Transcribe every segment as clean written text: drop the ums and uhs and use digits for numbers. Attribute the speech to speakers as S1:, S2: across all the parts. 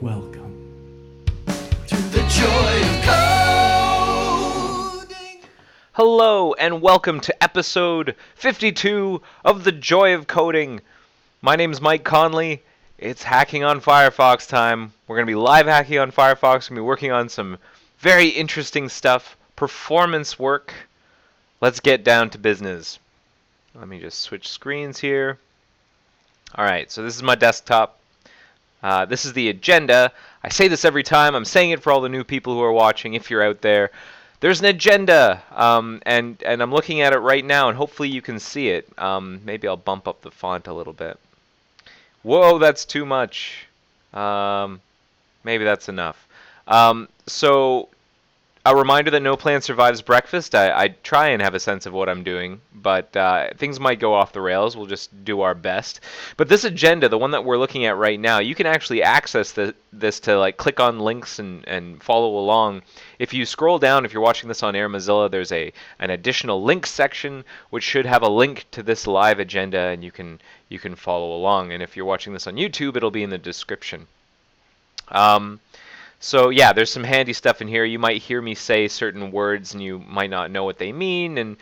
S1: Welcome to the Joy of Coding.
S2: Hello, and welcome to episode 52 of The Joy of Coding. My name's Mike Conley. It's hacking on Firefox time. We're going to be live hacking on Firefox. We're going to be working on some very interesting stuff, performance work. Let's get down to business. Let me just switch screens here. Alright, so this is my desktop. This is the agenda. I say this every time. I'm saying it for all the new people who are watching, if you're out there. There's an agenda, and I'm looking at it right now, and hopefully you can see it. Maybe I'll bump up the font a little bit. Whoa, that's too much. Maybe that's enough. So a reminder that no plan survives breakfast. I try and have a sense of what I'm doing, but things might go off the rails. We'll just do our best. But this agenda, the one that we're looking at right now, you can actually access this to like click on links and follow along. If you scroll down, if you're watching this on Air Mozilla, there's an additional links section which should have a link to this live agenda, and you can follow along. And if you're watching this on YouTube, it'll be in the description. So yeah, there's some handy stuff in here. You might hear me say certain words and you might not know what they mean, and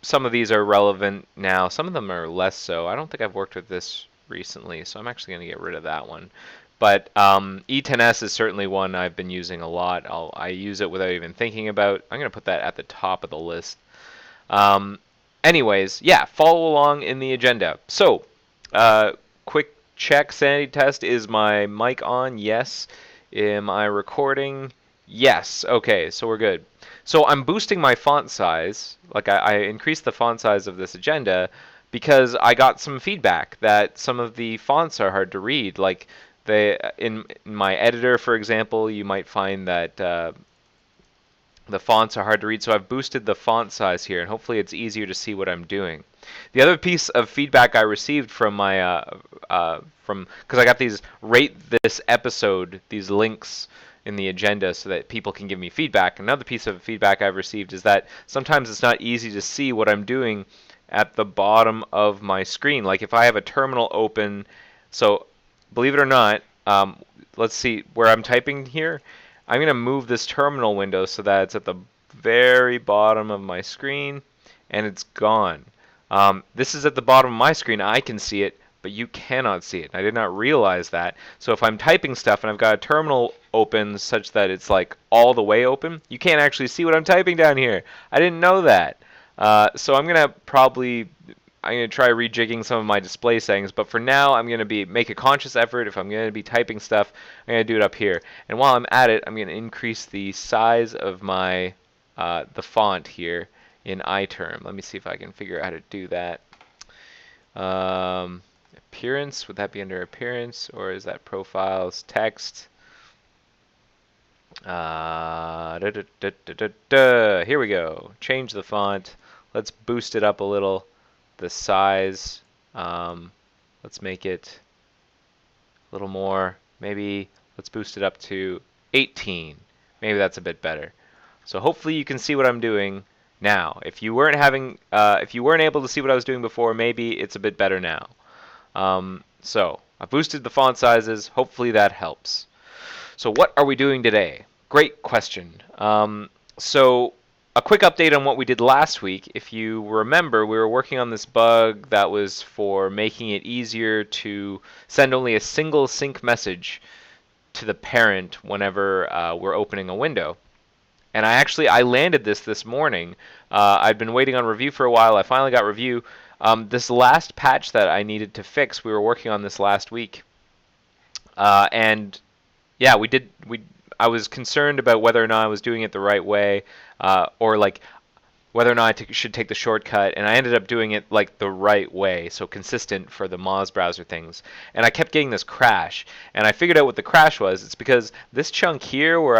S2: some of these are relevant now. Some of them are less so. I don't think I've worked with this recently, so I'm actually going to get rid of that one. But E10S is certainly one I've been using a lot. I use it without even thinking about. I'm going to put that at the top of the list. Anyways, yeah, follow along in the agenda. So, quick check, sanity test. Is my mic on? Yes. Am I recording? Yes. Okay, so we're good. So I'm boosting my font size. Like I increased the font size of this agenda because I got some feedback that some of the fonts are hard to read. Like in my editor, for example, you might find that the fonts are hard to read. So I've boosted the font size here, and hopefully it's easier to see what I'm doing. The other piece of feedback I received from my because I got these rate this episode, these links in the agenda so that people can give me feedback. Another piece of feedback I've received is that sometimes it's not easy to see what I'm doing at the bottom of my screen. Like if I have a terminal open, so believe it or not, let's see where I'm typing here. I'm going to move this terminal window so that it's at the very bottom of my screen, and it's gone. This is at the bottom of my screen. I can see it, but you cannot see it. I did not realize that. So if I'm typing stuff and I've got a terminal open such that it's like all the way open, you can't actually see what I'm typing down here. I didn't know that. So I'm gonna try rejigging some of my display settings, but for now I'm gonna make a conscious effort. If I'm gonna be typing stuff, I'm gonna do it up here. And while I'm at it, I'm gonna increase the size of my the font here in iTerm. Let me see if I can figure out how to do that. Appearance, would that be under appearance, or is that profiles, text? Here we go. Change the font. Let's boost it up a little. The size. Let's make it a little more. Maybe let's boost it up to 18. Maybe that's a bit better. So hopefully you can see what I'm doing now. If you weren't able to see what I was doing before, maybe it's a bit better now. So I boosted the font sizes. Hopefully that helps. So what are we doing today? Great question. So a quick update on what we did last week. If you remember, we were working on this bug that was for making it easier to send only a single sync message to the parent whenever we're opening a window. And I landed this morning. I'd been waiting on review for a while. I finally got review. This last patch that I needed to fix, we were working on this last week. And yeah, I was concerned about whether or not I was doing it the right way, or like whether or not I should take the shortcut, and I ended up doing it like the right way, so consistent for the Moz browser things. And I kept getting this crash, and I figured out what the crash was. It's because this chunk here where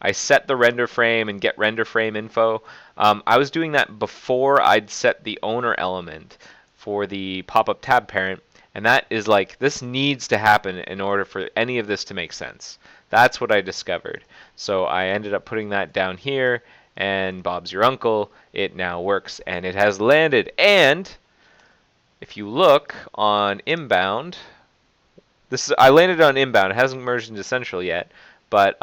S2: I set the render frame and get render frame info, I was doing that before I'd set the owner element for the pop-up tab parent, and that is like, this needs to happen in order for any of this to make sense. That's what I discovered. So I ended up putting that down here, and Bob's your uncle. It now works, and it has landed. And if you look on inbound, I landed on inbound. It hasn't merged into central yet, but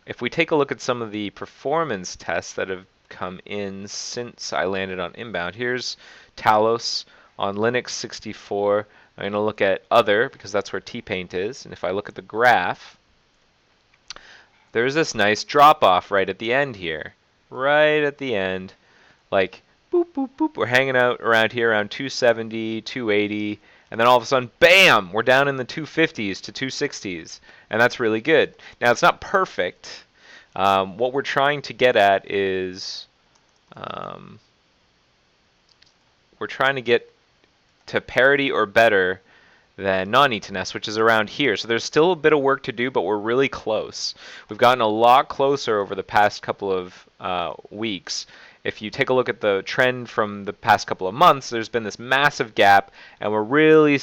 S2: if we take a look at some of the performance tests that have come in since I landed on inbound, here's Talos on Linux 64. I'm going to look at other because that's where Tpaint is, and if I look at the graph, there's this nice drop off right at the end here. Right at the end. Like, boop, boop, boop. We're hanging out around here around 270, 280. And then all of a sudden, bam! We're down in the 250s to 260s. And that's really good. Now, it's not perfect. What we're trying to get at is we're trying to get to parity or better than non-ETNS, which is around here. So there's still a bit of work to do, but we're really close. We've gotten a lot closer over the past couple of weeks. If you take a look at the trend from the past couple of months, there's been this massive gap, and we're really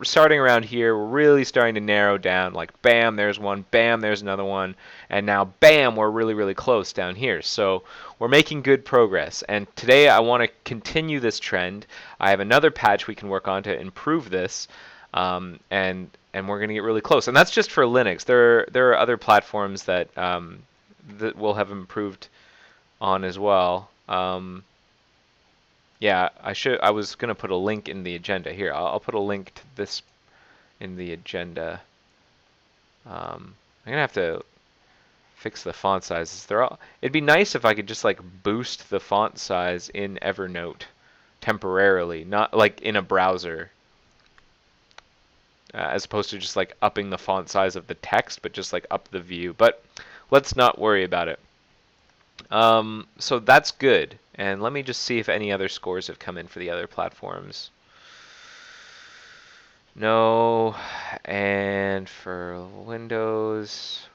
S2: starting around here. We're really starting to narrow down. Like, bam, there's one, bam, there's another one, and now, bam, we're really, really close down here. So we're making good progress, and today I want to continue this trend. I have another patch we can work on to improve this. And we're going to get really close. And that's just for Linux. There are other platforms that that will have improved on as well. Yeah, I was going to put a link in the agenda here. I'll put a link to this in the agenda. I'm going to have to fix the font sizes. It'd be nice if I could just like boost the font size in Evernote temporarily, not like in a browser. As opposed to just like upping the font size of the text, but just like up the view. But let's not worry about it. So that's good. And let me just see if any other scores have come in for the other platforms. No. And for Windows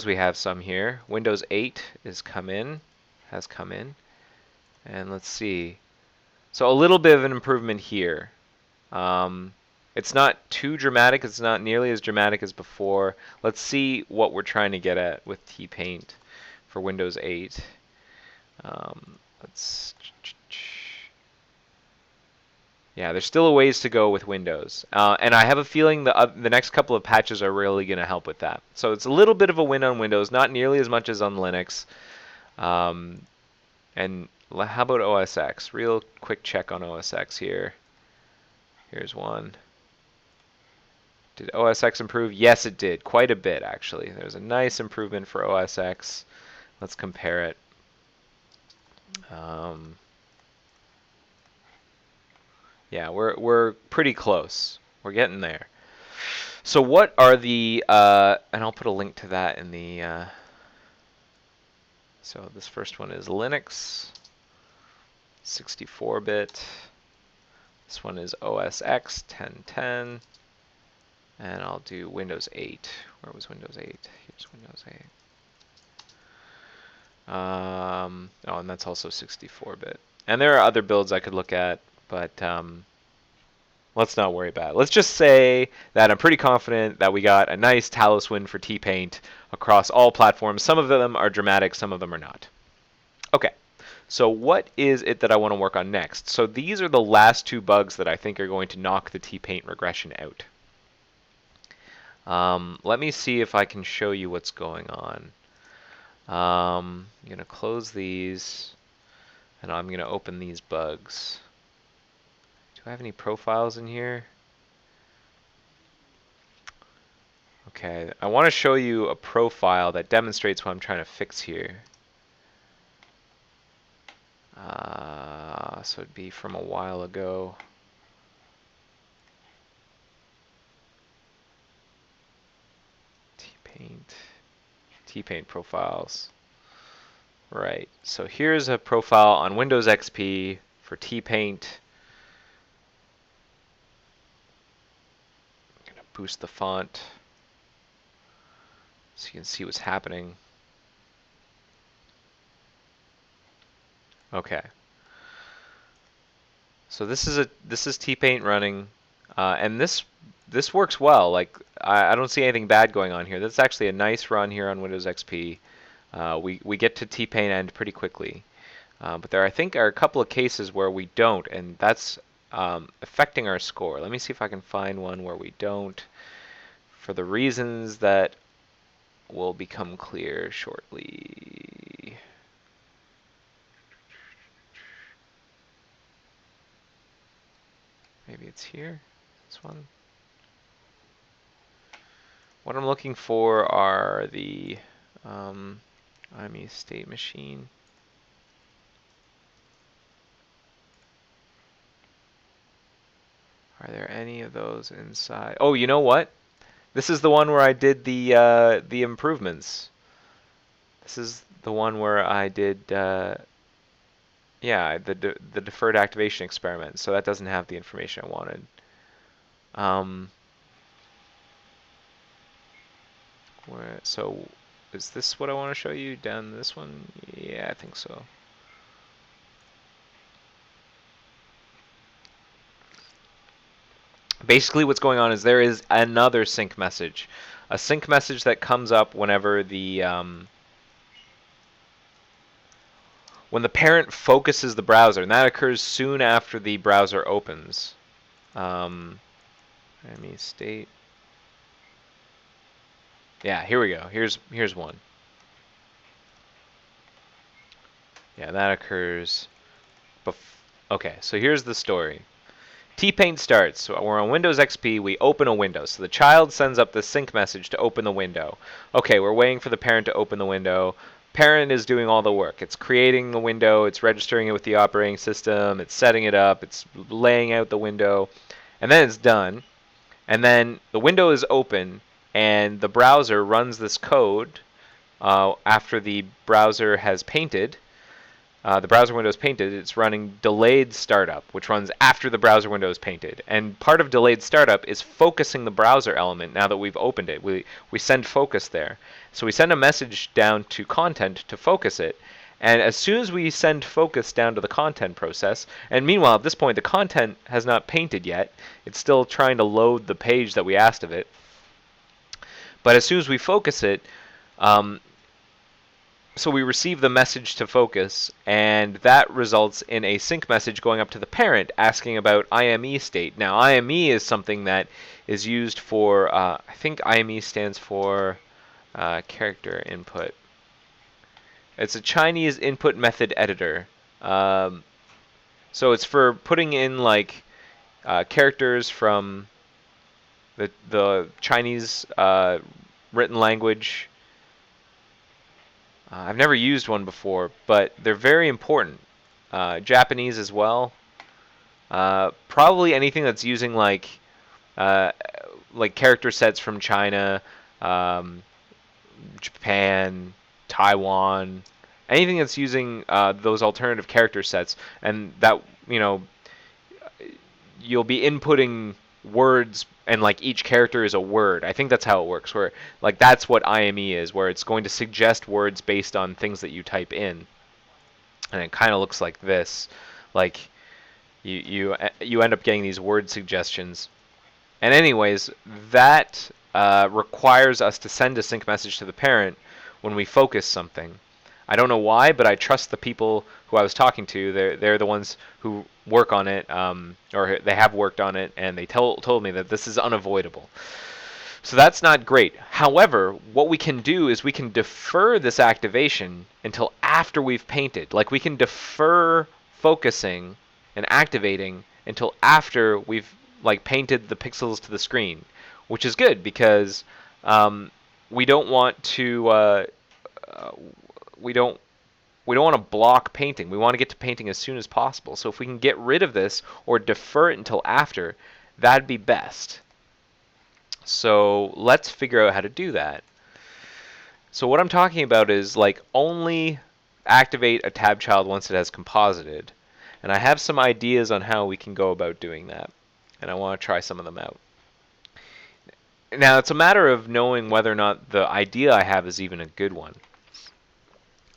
S2: we have some here. Windows 8 has come in. And let's see. So a little bit of an improvement here. It's not too dramatic. It's not nearly as dramatic as before. Let's see what we're trying to get at with Tpaint for Windows 8. Yeah, there's still a ways to go with Windows. And I have a feeling the next couple of patches are really going to help with that. So it's a little bit of a win on Windows, not nearly as much as on Linux. And how about OS X? Real quick check on OS X here. Here's one. Did OS X improve? Yes, it did. Quite a bit, actually. There's a nice improvement for OS X. Let's compare it. Yeah, we're pretty close. We're getting there. So what are the... and I'll put a link to that in the... so this first one is Linux, 64-bit. This one is OS X 1010. And I'll do Windows 8. Where was Windows 8? Here's Windows 8. Oh, and that's also 64-bit. And there are other builds I could look at, but let's not worry about it. Let's just say that I'm pretty confident that we got a nice Talos win for Tpaint across all platforms. Some of them are dramatic, some of them are not. Okay, so what is it that I want to work on next? So these are the last two bugs that I think are going to knock the Tpaint regression out. Let me see if I can show you what's going on. I'm going to close these, and I'm going to open these bugs. Do I have any profiles in here? Okay, I want to show you a profile that demonstrates what I'm trying to fix here. So it'd be from a while ago. Tpaint profiles. Right, so here's a profile on Windows XP for Tpaint. I'm going to boost the font so you can see what's happening. Okay. So this is Tpaint running, and this works well. Like I don't see anything bad going on here. That's actually a nice run here on Windows XP. We get to Tpaint end pretty quickly, but there I think are a couple of cases where we don't, and that's affecting our score. Let me see if I can find one where we don't. for the reasons that will become clear shortly. Maybe it's here, this one. What I'm looking for are the IME state machine. Are there any of those inside? Oh, you know what? This is the one where I did the improvements. This is the one where I did yeah, the deferred activation experiment. So that doesn't have the information I wanted. So is this what I want to show you down this one? Yeah, I think so. Basically what's going on is there is another sync message. A sync message that comes up whenever when the parent focuses the browser, and that occurs soon after the browser opens. IME state. Yeah, here we go. Here's one. Yeah, that occurs. Okay, so here's the story. T-Paint starts. So we're on Windows XP. We open a window. So the child sends up the sync message to open the window. Okay, we're waiting for the parent to open the window. Parent is doing all the work. It's creating the window. It's registering it with the operating system. It's setting it up. It's laying out the window. And then it's done. And then the window is open, and the browser runs this code after the browser has painted. The browser window is painted. It's running delayed startup, which runs after the browser window is painted. And part of delayed startup is focusing the browser element now that we've opened it. We send focus there. So we send a message down to content to focus it. And as soon as we send focus down to the content process, and meanwhile at this point the content has not painted yet, it's still trying to load the page that we asked of it. But as soon as we focus it, so we receive the message to focus, and that results in a sync message going up to the parent asking about IME state. Now, IME is something that is used for, I think IME stands for character input. It's a Chinese input method editor. So it's for putting in like characters from the Chinese written language. I've never used one before, but they're very important. Japanese as well. Probably anything that's using like character sets from China, Japan, Taiwan, anything that's using those alternative character sets, and that you'll be inputting words, and like each character is a word. I think that's how it works, where like that's what IME is, where it's going to suggest words based on things that you type in. And it kind of looks like this. Like you end up getting these word suggestions. And anyways, that requires us to send a sync message to the parent when we focus something. I don't know why, but I trust the people who I was talking to. They're the ones who work on it, or they have worked on it, and they told me that this is unavoidable. So that's not great. However, what we can do is we can defer this activation until after we've painted. Like we can defer focusing and activating until after we've like painted the pixels to the screen, which is good because we don't want to we don't want to block painting. We want to get to painting as soon as possible. So if we can get rid of this or defer it until after, that'd be best. So let's figure out how to do that. So what I'm talking about is like only activate a tab child once it has composited. And I have some ideas on how we can go about doing that. And I want to try some of them out. Now it's a matter of knowing whether or not the idea I have is even a good one.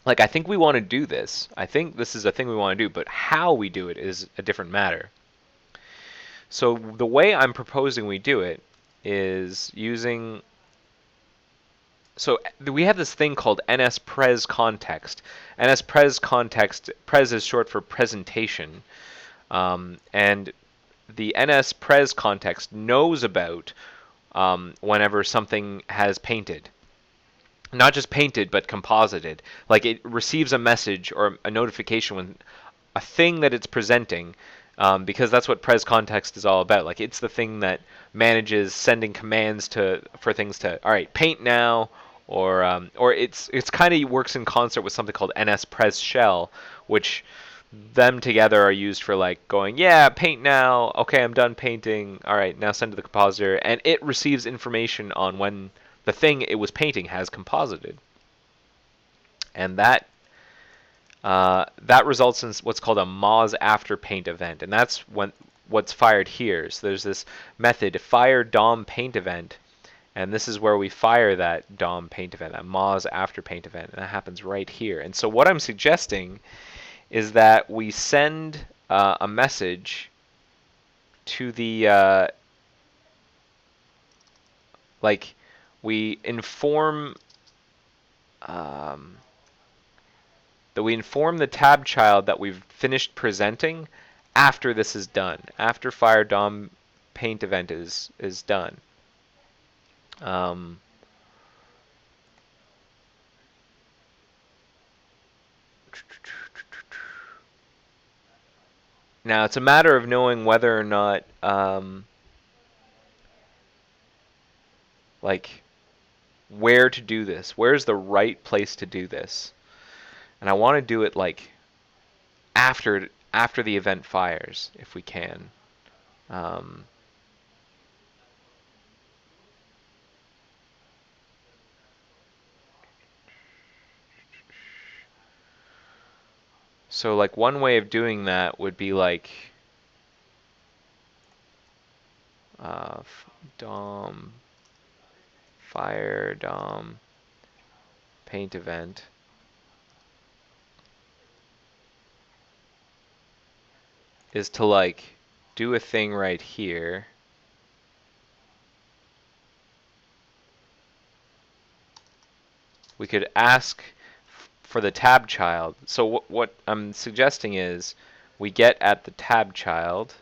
S2: Like, I think we want to do this. I think this is a thing we want to do, but how we do it is a different matter. So the way I'm proposing we do it is using... So we have this thing called NSPres context. NSPres context, pres is short for presentation. And the NSPres context knows about whenever something has painted. Not just painted, but composited. Like it receives a message or a notification when a thing that it's presenting, because that's what pres context is all about. Like it's the thing that manages sending commands for things to, all right, paint now, or it's kind of works in concert with something called NS-pres shell, which them together are used for like going, yeah, paint now, okay, I'm done painting, all right, now send to the compositor, and it receives information on when the thing it was painting has composited, and that results in what's called a Moz after paint event, and that's what's fired here. So there's this method, fire DOM paint event, and this is where we fire that DOM paint event, that Moz after paint event, and that happens right here. And so what I'm suggesting is that we send a message to the like we inform that we inform the tab child that we've finished presenting after this is done, after fire DOM paint event is done. Now it's a matter of knowing whether or not like where to do this. Where's the right place to do this? And I want to do it like after the event fires, if we can. So like one way of doing that would be like DOM fire DOM paint event is to like do a thing right here. We could ask for the tab child. So what I'm suggesting is we get at the tab child.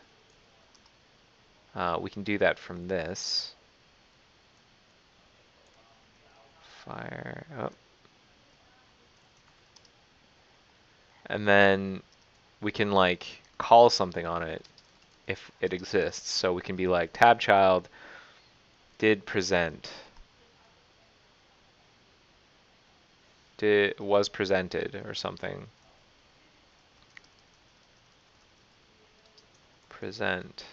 S2: We can do that from this. Fire up. And then we can like call something on it if it exists. So we can be like tab child did present. Was presented or something. Present.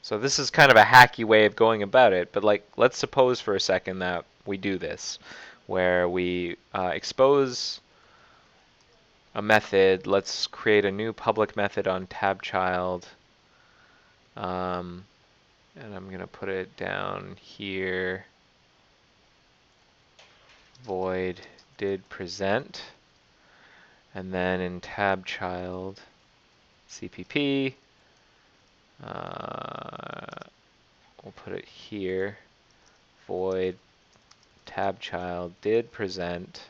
S2: So this is kind of a hacky way of going about it, but like let's suppose for a second that we do this, where we expose a method. Let's create a new public method on tab child. And I'm going to put it down here. Void did present. And then in tab child, CPP, we'll put it here. Void tab child did present.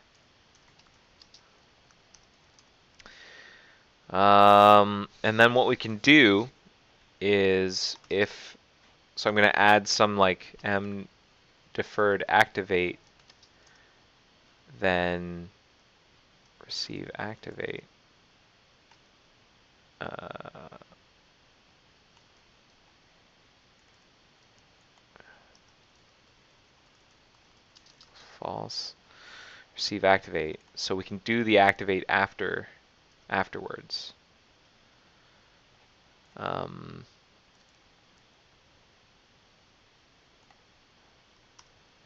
S2: And then what we can do is so I'm going to add some like m deferred activate, then receive activate. False. Receive activate. So we can do the activate afterwards.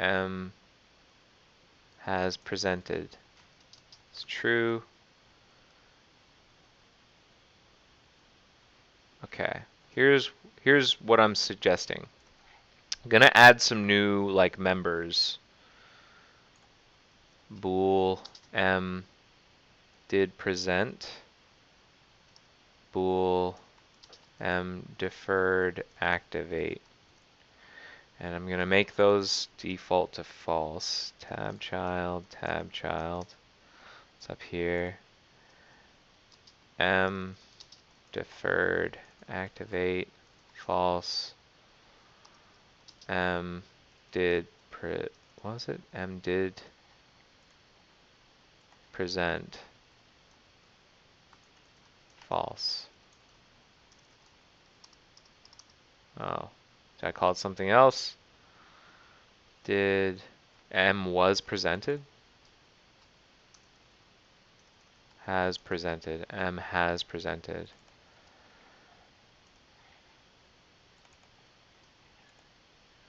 S2: M has presented. It's true. Okay. Here's what I'm suggesting. I'm gonna add some new like members. Bool m did present. Bool m deferred activate. And I'm going to make those default to false. Tab child. It's up here. M deferred activate, false, m did what was it? M did present false. Oh, did I call it something else? Did M was presented? Has presented. M has presented.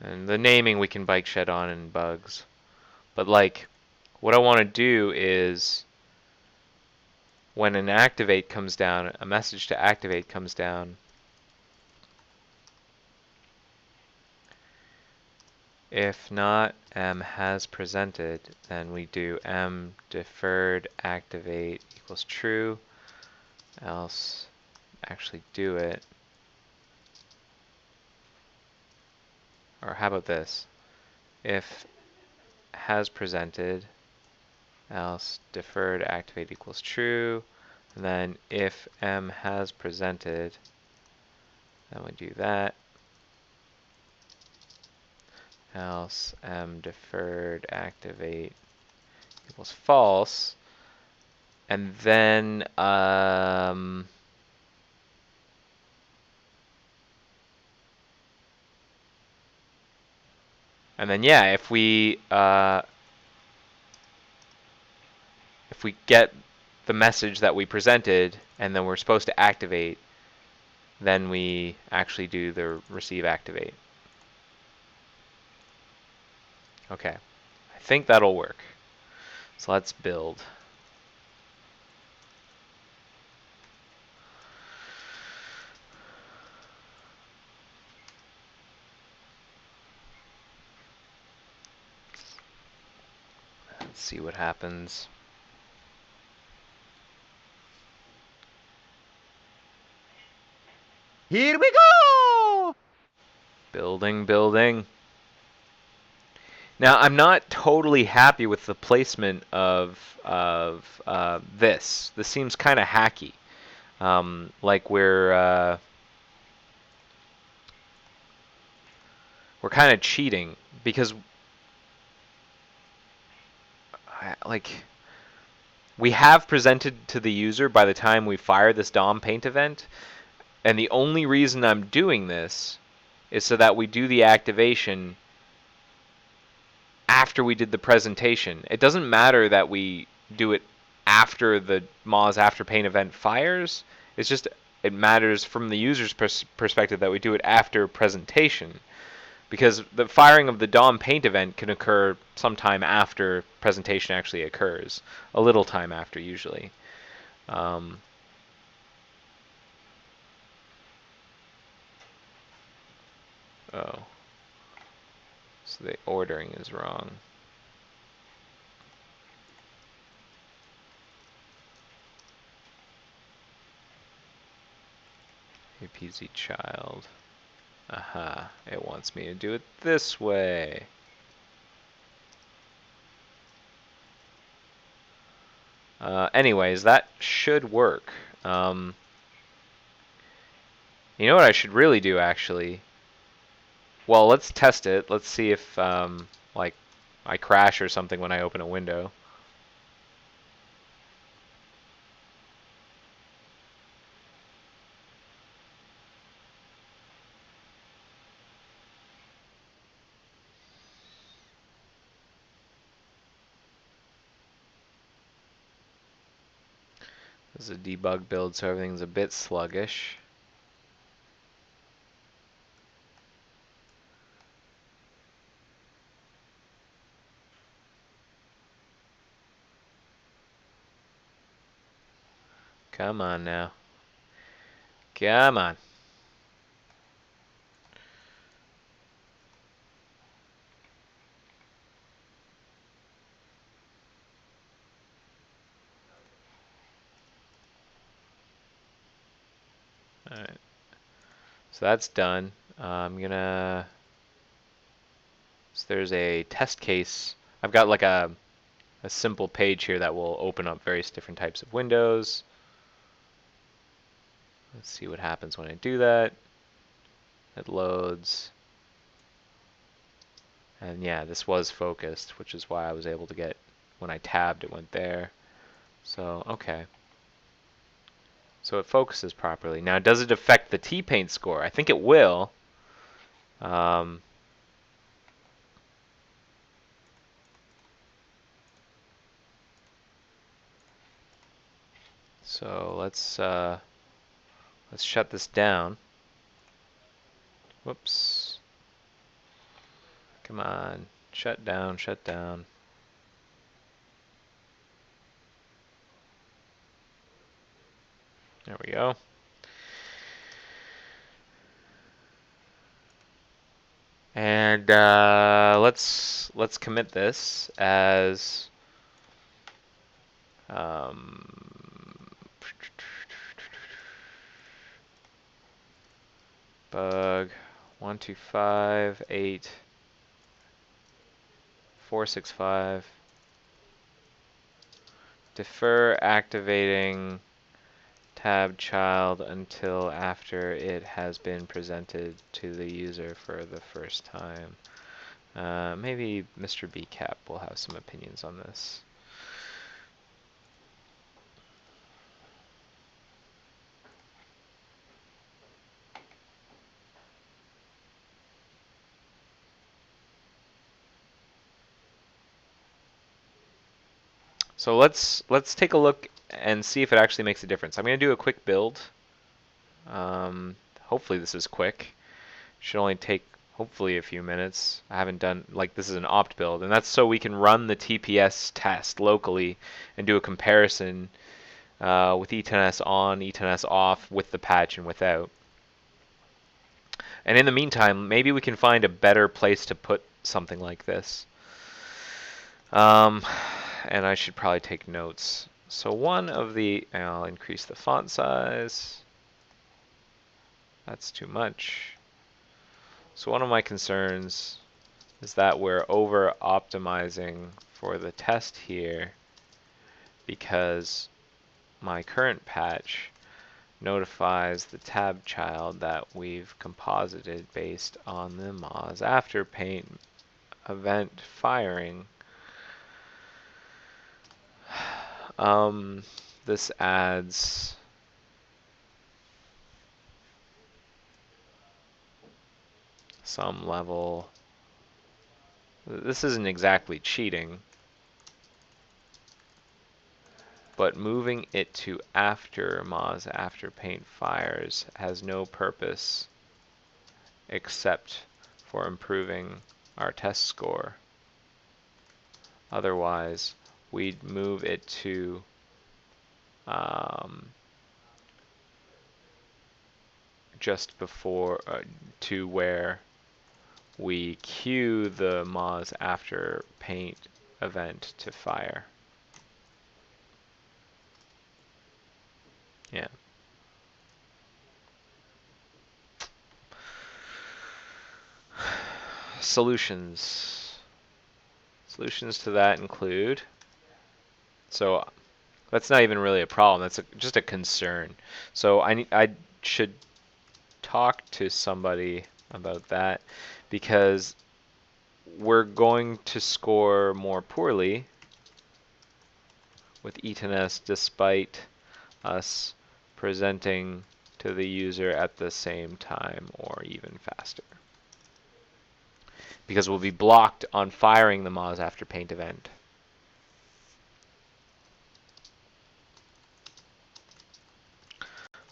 S2: And the naming we can bike shed on in bugs. But like, what I want to do is when an activate comes down, a message to activate comes down, if not M has presented, then we do M deferred activate equals true, else actually do it. Or how about this? If has presented, else deferred activate equals true, and then if M has presented, then we do that, else M deferred activate equals false, and then yeah, if we get the message that we presented and then we're supposed to activate, then we actually do the receive activate. Okay, I think that'll work. So let's build. Let's see what happens.
S3: Here we go!
S2: Building, building. Now, I'm not totally happy with the placement of this. This seems kind of hacky. Like we're kind of cheating because like we have presented to the user by the time we fire this DOM paint event, and the only reason I'm doing this is so that we do the activation after we did the presentation. It doesn't matter that we do it after the Moz after paint event fires. It's just it matters from the user's perspective that we do it after presentation, because the firing of the DOM paint event can occur sometime after presentation actually occurs, a little time after usually. Oh, so the ordering is wrong. APZ child. Aha, it wants me to do it this way. Anyways, that should work. You know what I should really do, actually? Well, let's test it. Let's see if, like, I crash or something when I open a window. This is a debug build, so everything's a bit sluggish. Come on now. Come on. Alright. So that's done. I'm gonna... So there's a test case. I've got like a simple page here that will open up various different types of windows. Let's see what happens when I do that. It loads. And yeah, this was focused, which is why I was able to get, when I tabbed, it went there. So, okay. So it focuses properly. Now, does it affect the T-Paint score? I think it will. So let's shut this down. Whoops. Come on. Shut down, shut down. There we go. And let's commit this as bug 125.8.465. Defer activating tab child until after it has been presented to the user for the first time. Maybe Mr. BCAP will have some opinions on this. So let's take a look and see if it actually makes a difference. I'm going to do a quick build. Hopefully this is quick. Should only take hopefully a few minutes. I haven't done, like, this is an opt build, and that's so we can run the TPS test locally and do a comparison with E10S on, E10S off, with the patch and without. And in the meantime, maybe we can find a better place to put something like this. And I should probably take notes. So one of the, I'll increase the font size. That's too much. So one of my concerns is that we're over optimizing for the test here, because my current patch notifies the tab child that we've composited based on the Moz Afterpaint event firing. This adds some level. This isn't exactly cheating, but moving it to after Moz Afterpaint fires has no purpose except for improving our test score. Otherwise, we'd move it to just before to where we queue the Moz Afterpaint event to fire. Yeah. Solutions. Solutions to that include, so that's not even really a problem, that's just a concern. So I should talk to somebody about that, because we're going to score more poorly with E10S despite us presenting to the user at the same time or even faster, because we'll be blocked on firing the Moz Afterpaint event.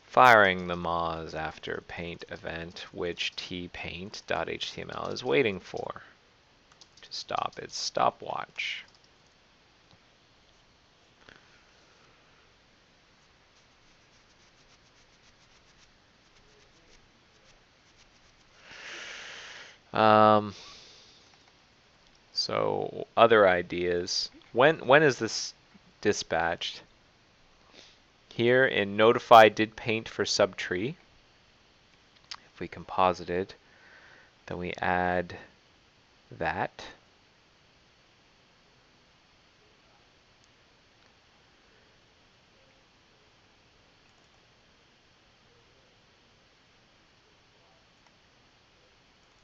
S2: Firing the Moz Afterpaint event, which tpaint.html is waiting for to stop its stopwatch. So other ideas. When is this dispatched? Here in notify did paint for subtree. If we composited, then we add that.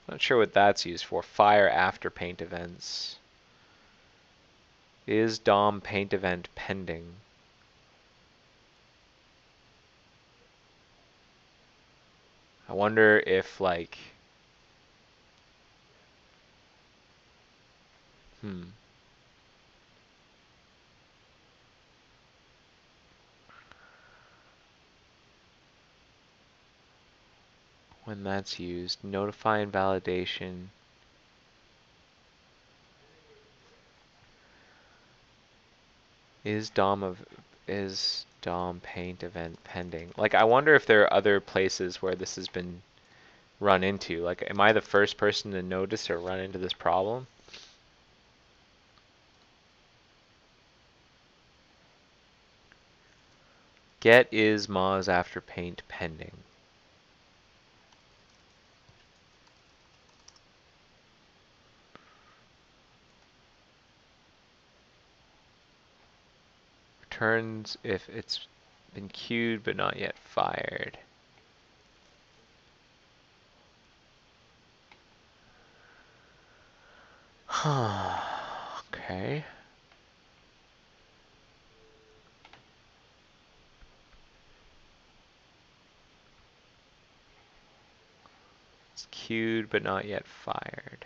S2: Not sure what that's used for. Fire after paint events. Is DOM paint event pending? I wonder if like, when that's used, notify invalidation. Is DOM paint event pending? Like, I wonder if there are other places where this has been run into. Like, am I the first person to notice or run into this problem? Get is Moz after paint pending. Returns if it's been queued but not yet fired. Okay. It's queued but not yet fired.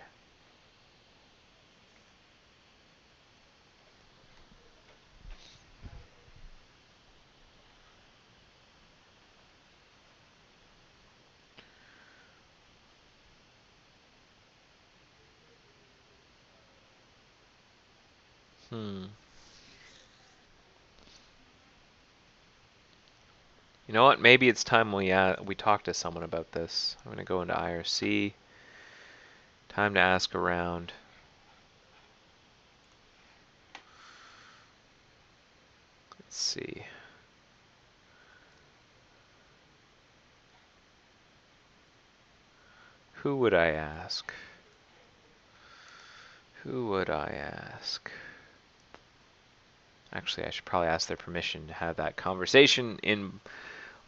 S2: You know what? Maybe it's time we talk to someone about this. I'm gonna go into IRC. Time to ask around. Let's see. Who would I ask? Who would I ask? Actually, I should probably ask their permission to have that conversation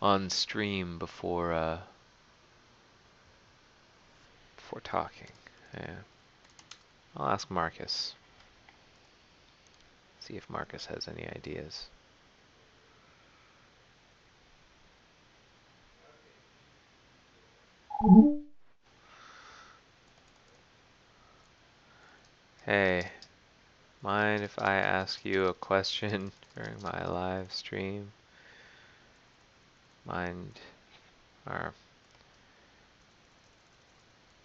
S2: on stream before talking. Yeah. I'll ask Marcus. See if Marcus has any ideas. Hey, mind if I ask you a question during my live stream? Mind, or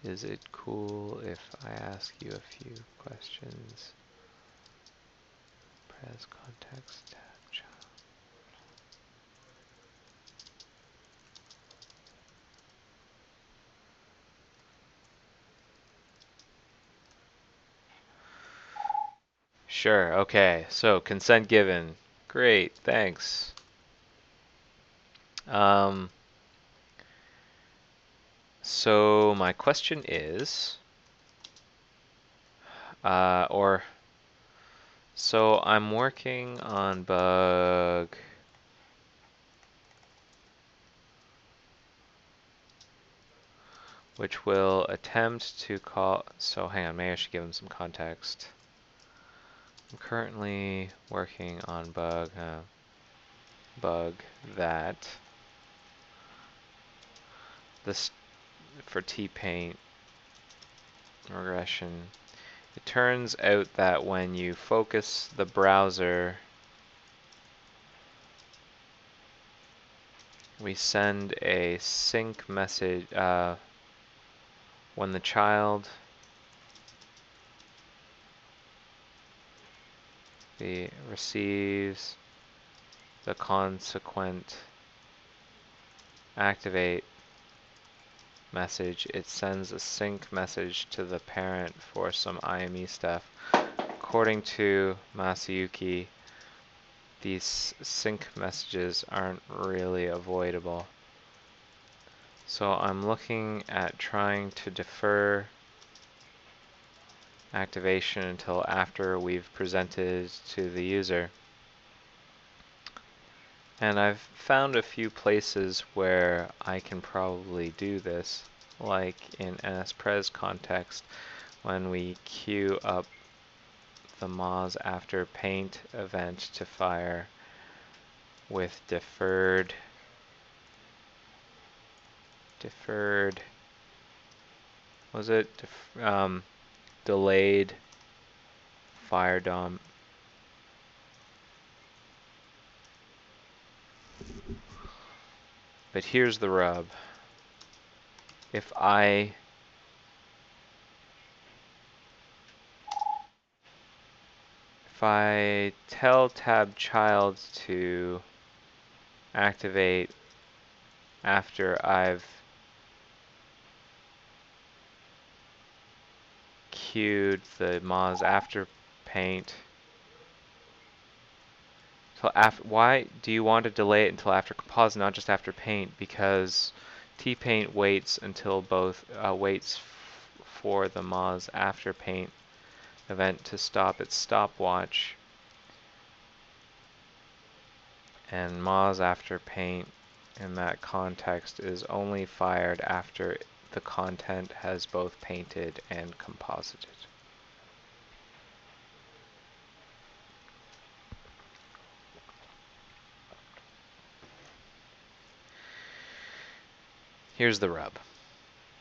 S2: is it cool if I ask you a few questions? Press context tab. Sure, okay. So consent given. Great, thanks. So my question is, so I'm working on bug which will attempt to call, so hang on, maybe I should give him some context. I'm currently working on bug that this for T-Paint regression. It turns out that when you focus the browser, we send a sync message when the child receives the consequent activate message, it sends a sync message to the parent for some IME stuff. According to Masayuki, these sync messages aren't really avoidable. So I'm looking at trying to defer activation until after we've presented to the user. And I've found a few places where I can probably do this. like in NSPrez context, when we queue up the Moz after paint event to fire with deferred, was it delayed fire DOM. But here's the rub. If I tell tab child to activate after I've queued the Moz after paint, so why do you want to delay it until after composite, not just after paint? Because tpaint waits until both waits for the Moz after paint event to stop its stopwatch, and Moz after paint in that context is only fired after the content has both painted and composited. Here's the rub.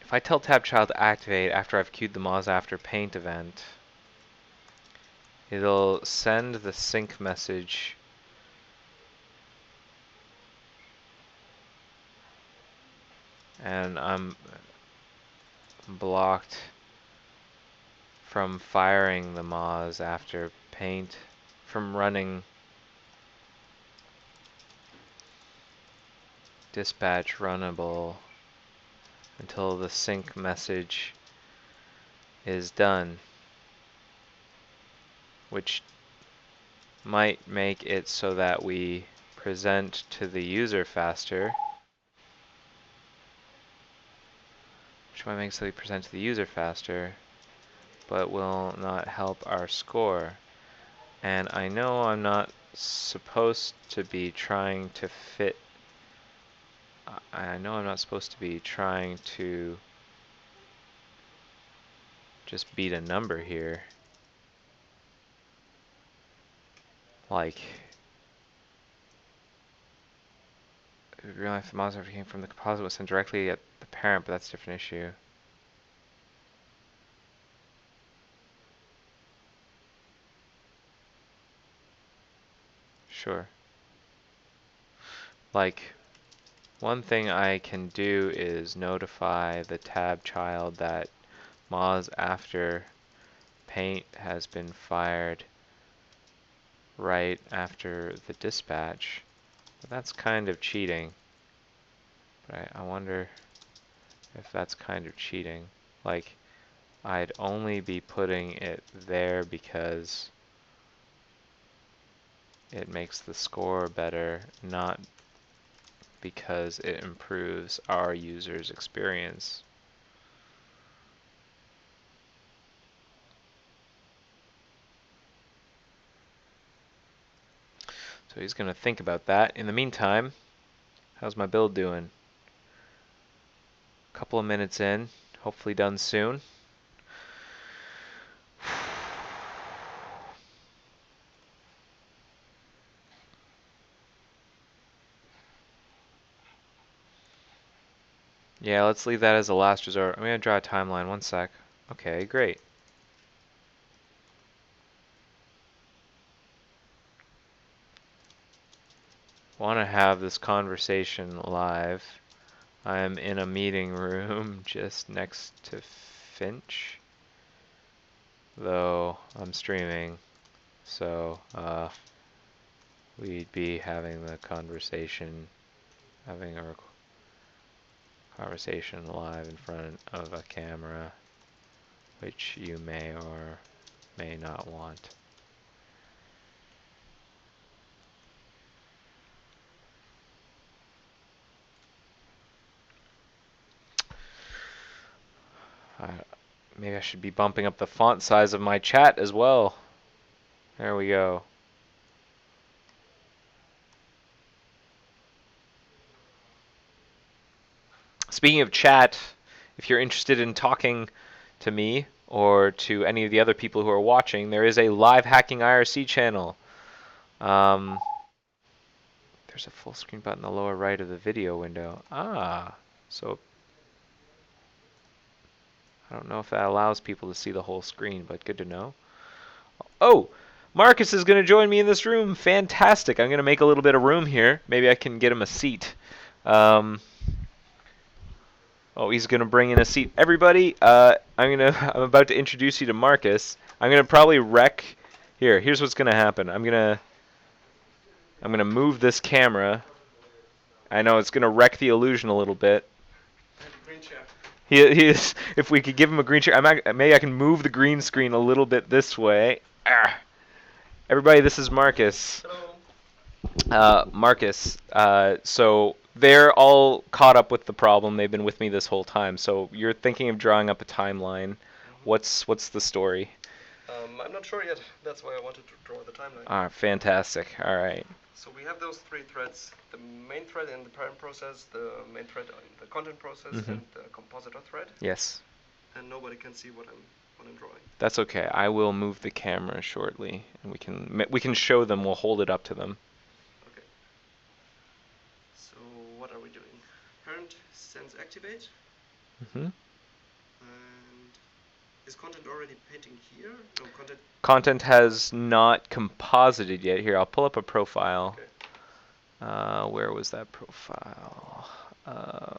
S2: If I tell tab child to activate after I've queued the Moz after paint event, it'll send the sync message and I'm blocked from firing the Moz after paint, from running dispatch runnable until the sync message is done, which might make it so that we present to the user faster. But will not help our score. And I know I'm not supposed to be trying to fit. I know I'm not supposed to be trying to just beat a number here. Like, real life, the Moz after came from the composite was sent directly at the parent, but that's a different issue. Sure. Like, one thing I can do is notify the tab child that Moz after paint has been fired right after the dispatch. But that's kind of cheating. But I wonder if that's kind of cheating. Like, I'd only be putting it there because it makes the score better, not because it improves our user's experience. So he's going to think about that. In the meantime, how's my build doing? Couple of minutes in, hopefully done soon. Yeah, let's leave that as a last resort. I'm going to draw a timeline, one sec. Okay, great. Want to have this conversation live. I'm in a meeting room just next to Finch, though I'm streaming, so we'd be having the conversation, having a conversation live in front of a camera, which you may or may not want. Maybe I should be bumping up the font size of my chat as well. There we go. Speaking of chat, if you're interested in talking to me or to any of the other people who are watching, there is a live hacking IRC channel. There's a full screen button in the lower right of the video window. So I don't know if that allows people to see the whole screen, but good to know. Oh, Marcus is going to join me in this room. Fantastic. I'm going to make a little bit of room here. Maybe I can get him a seat. Oh, he's going to bring in a seat. Everybody, I'm about to introduce you to Marcus. I'm going to probably wreck. Here's what's going to happen. I'm going to move this camera. I know it's going to wreck the illusion a little bit.
S4: Green chair.
S2: He is. If we could give him a green chair, maybe I can move the green screen a little bit this way. Everybody, this is Marcus.
S4: Hello.
S2: Marcus. So they're all caught up with the problem. They've been with me this whole time. So you're thinking of drawing up a timeline. What's the story?
S4: I'm not sure yet. That's why I wanted to draw the timeline.
S2: Fantastic. All right.
S4: So we have those three threads: the main thread in the parent process, the main thread in the content process, and the compositor thread.
S2: Yes.
S4: And nobody can see what I'm drawing.
S2: That's okay. I will move the camera shortly, and we can show them. We'll hold it up to them.
S4: Okay. So what are we doing? Parent sends activate. And is content already painting here? No,
S2: Content has not composited yet. Here, I'll pull up a profile.
S4: Okay.
S2: Where was that profile? Have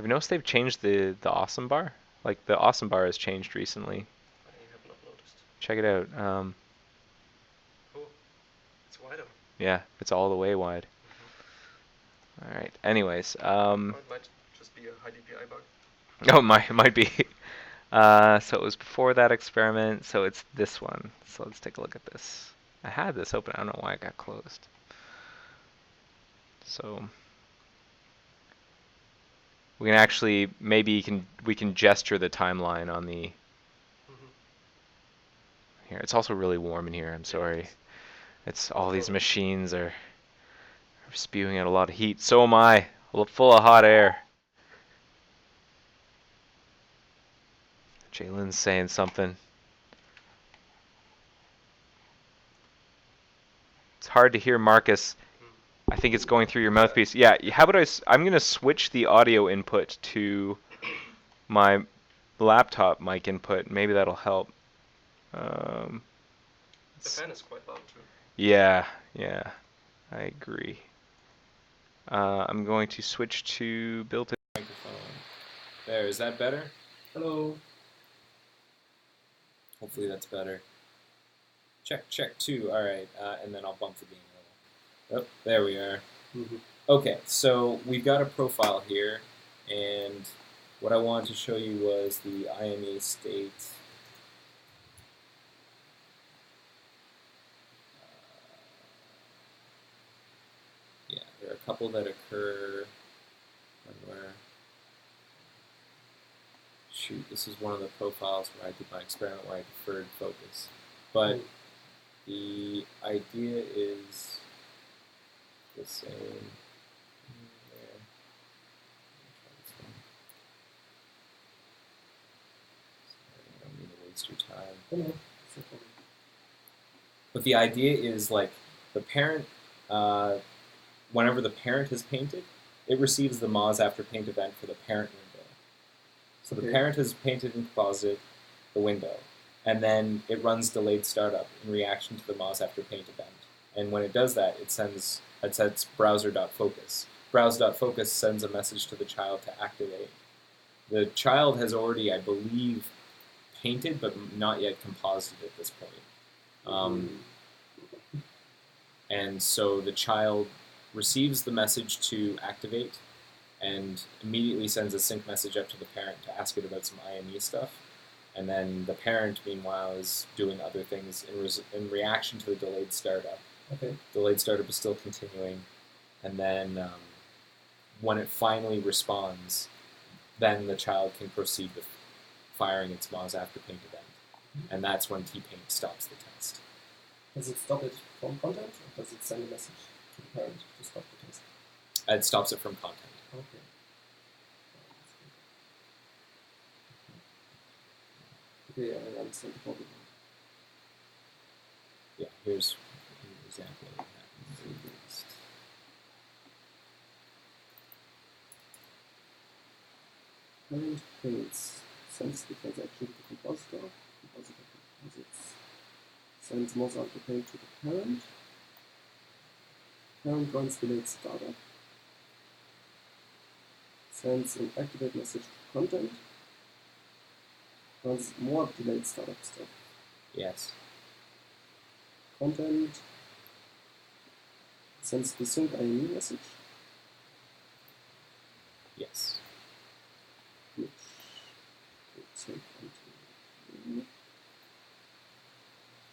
S2: you noticed they've changed the awesome bar? Like the awesome bar has changed recently.
S4: I have not noticed.
S2: Check it out.
S4: Oh, it's wider.
S2: Yeah, it's all the way wide. All right. Anyways,
S4: Or it might just be a high DPI bug.
S2: oh, it might be. So it was before that experiment. So it's this one. So let's take a look at this. I had this open. I don't know why it got closed. So we can actually we can gesture the timeline on the. Here, it's also really warm in here. I'm sorry. It's all these machines are spewing out a lot of heat. So am I, full of hot air. Jalen's saying something. It's hard to hear, Marcus. I think it's going through your mouthpiece. Yeah, how about I'm going to switch the audio input to my laptop mic input. Maybe that'll help.
S4: The fan is quite loud too.
S2: Yeah, I agree. I'm going to switch to built-in microphone. There, is that better?
S4: Hello.
S2: Hopefully that's better. Check 2. All right, and then I'll bump the gain a little. Oh, there we are. Okay, so we've got a profile here, and what I wanted to show you was the IME state. Yeah, there are a couple that occur when we're. Shoot, this is one of the profiles where I did my experiment where I deferred focus. But the idea is the same. There. I don't need to waste your time. But the idea is like the parent, whenever the parent has painted, it receives the Moz after paint event for the parent window. So the parent has painted and composited the window, and then it runs delayed startup in reaction to the Moz after paint event. And when it does that, it sets browser.focus. Browse.focus sends a message to the child to activate. The child has already, I believe, painted, but not yet composited at this point. And so the child receives the message to activate and immediately sends a sync message up to the parent to ask it about some IME stuff. And then the parent, meanwhile, is doing other things in reaction to the delayed startup. Okay. Delayed startup is still continuing. And then when it finally responds, then the child can proceed with firing its Moz after paint event. And that's when T-Paint stops the test.
S5: Does it stop it from content, or does it send a message to the parent to stop the test?
S2: It stops it from content.
S5: Okay. Okay, I understand the problem.
S2: Yeah, here's an example of that.
S5: Parent paints sends the transaction to the compositor. Compositor composites sends Mozart the paint to the parent. Parent runs delayed startup. Sends an activate message to content. Runs more delayed startup stuff.
S2: Yes.
S5: Content sends the sync IME message,
S2: Yes.
S5: which will take until.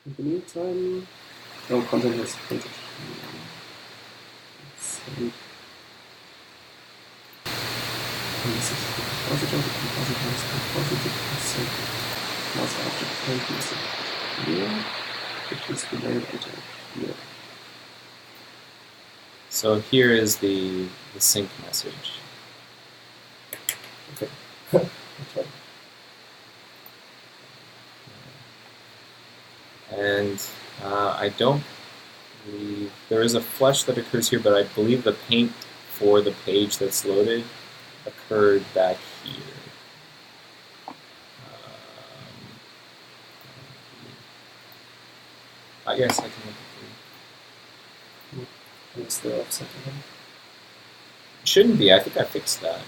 S5: In the meantime, no content is printed. Send a message to the compositor. The compositor is composited to sync once after the paint message here, which is delayed until here.
S2: So here is the sync message.
S5: Okay. Okay.
S2: And I don't believe there is a flush that occurs here, but I believe the paint for the page that's loaded occurred back here. I guess I can look at the.
S5: What's the offset again?
S2: It shouldn't be. I think I fixed that.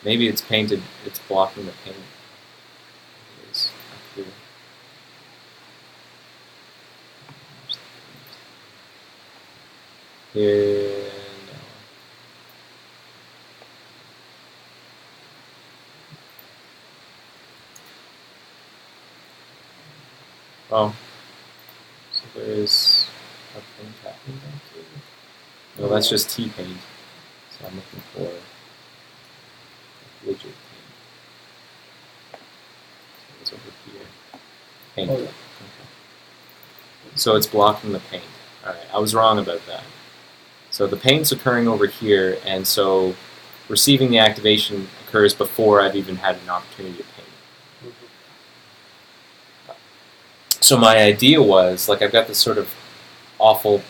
S2: Maybe it's painted. It's blocking the paint. It is up here. Here, no. Oh, so there is a paint happening back here. No, that's just T-paint. So I'm looking for widget paint. So it's over here. Paint.
S5: Oh, yeah.
S2: Okay. So it's blocking the paint. Alright, I was wrong about that. So the paint's occurring over here, and so receiving the activation occurs before I've even had an opportunity to paint. So my idea was, like, I've got this sort of awful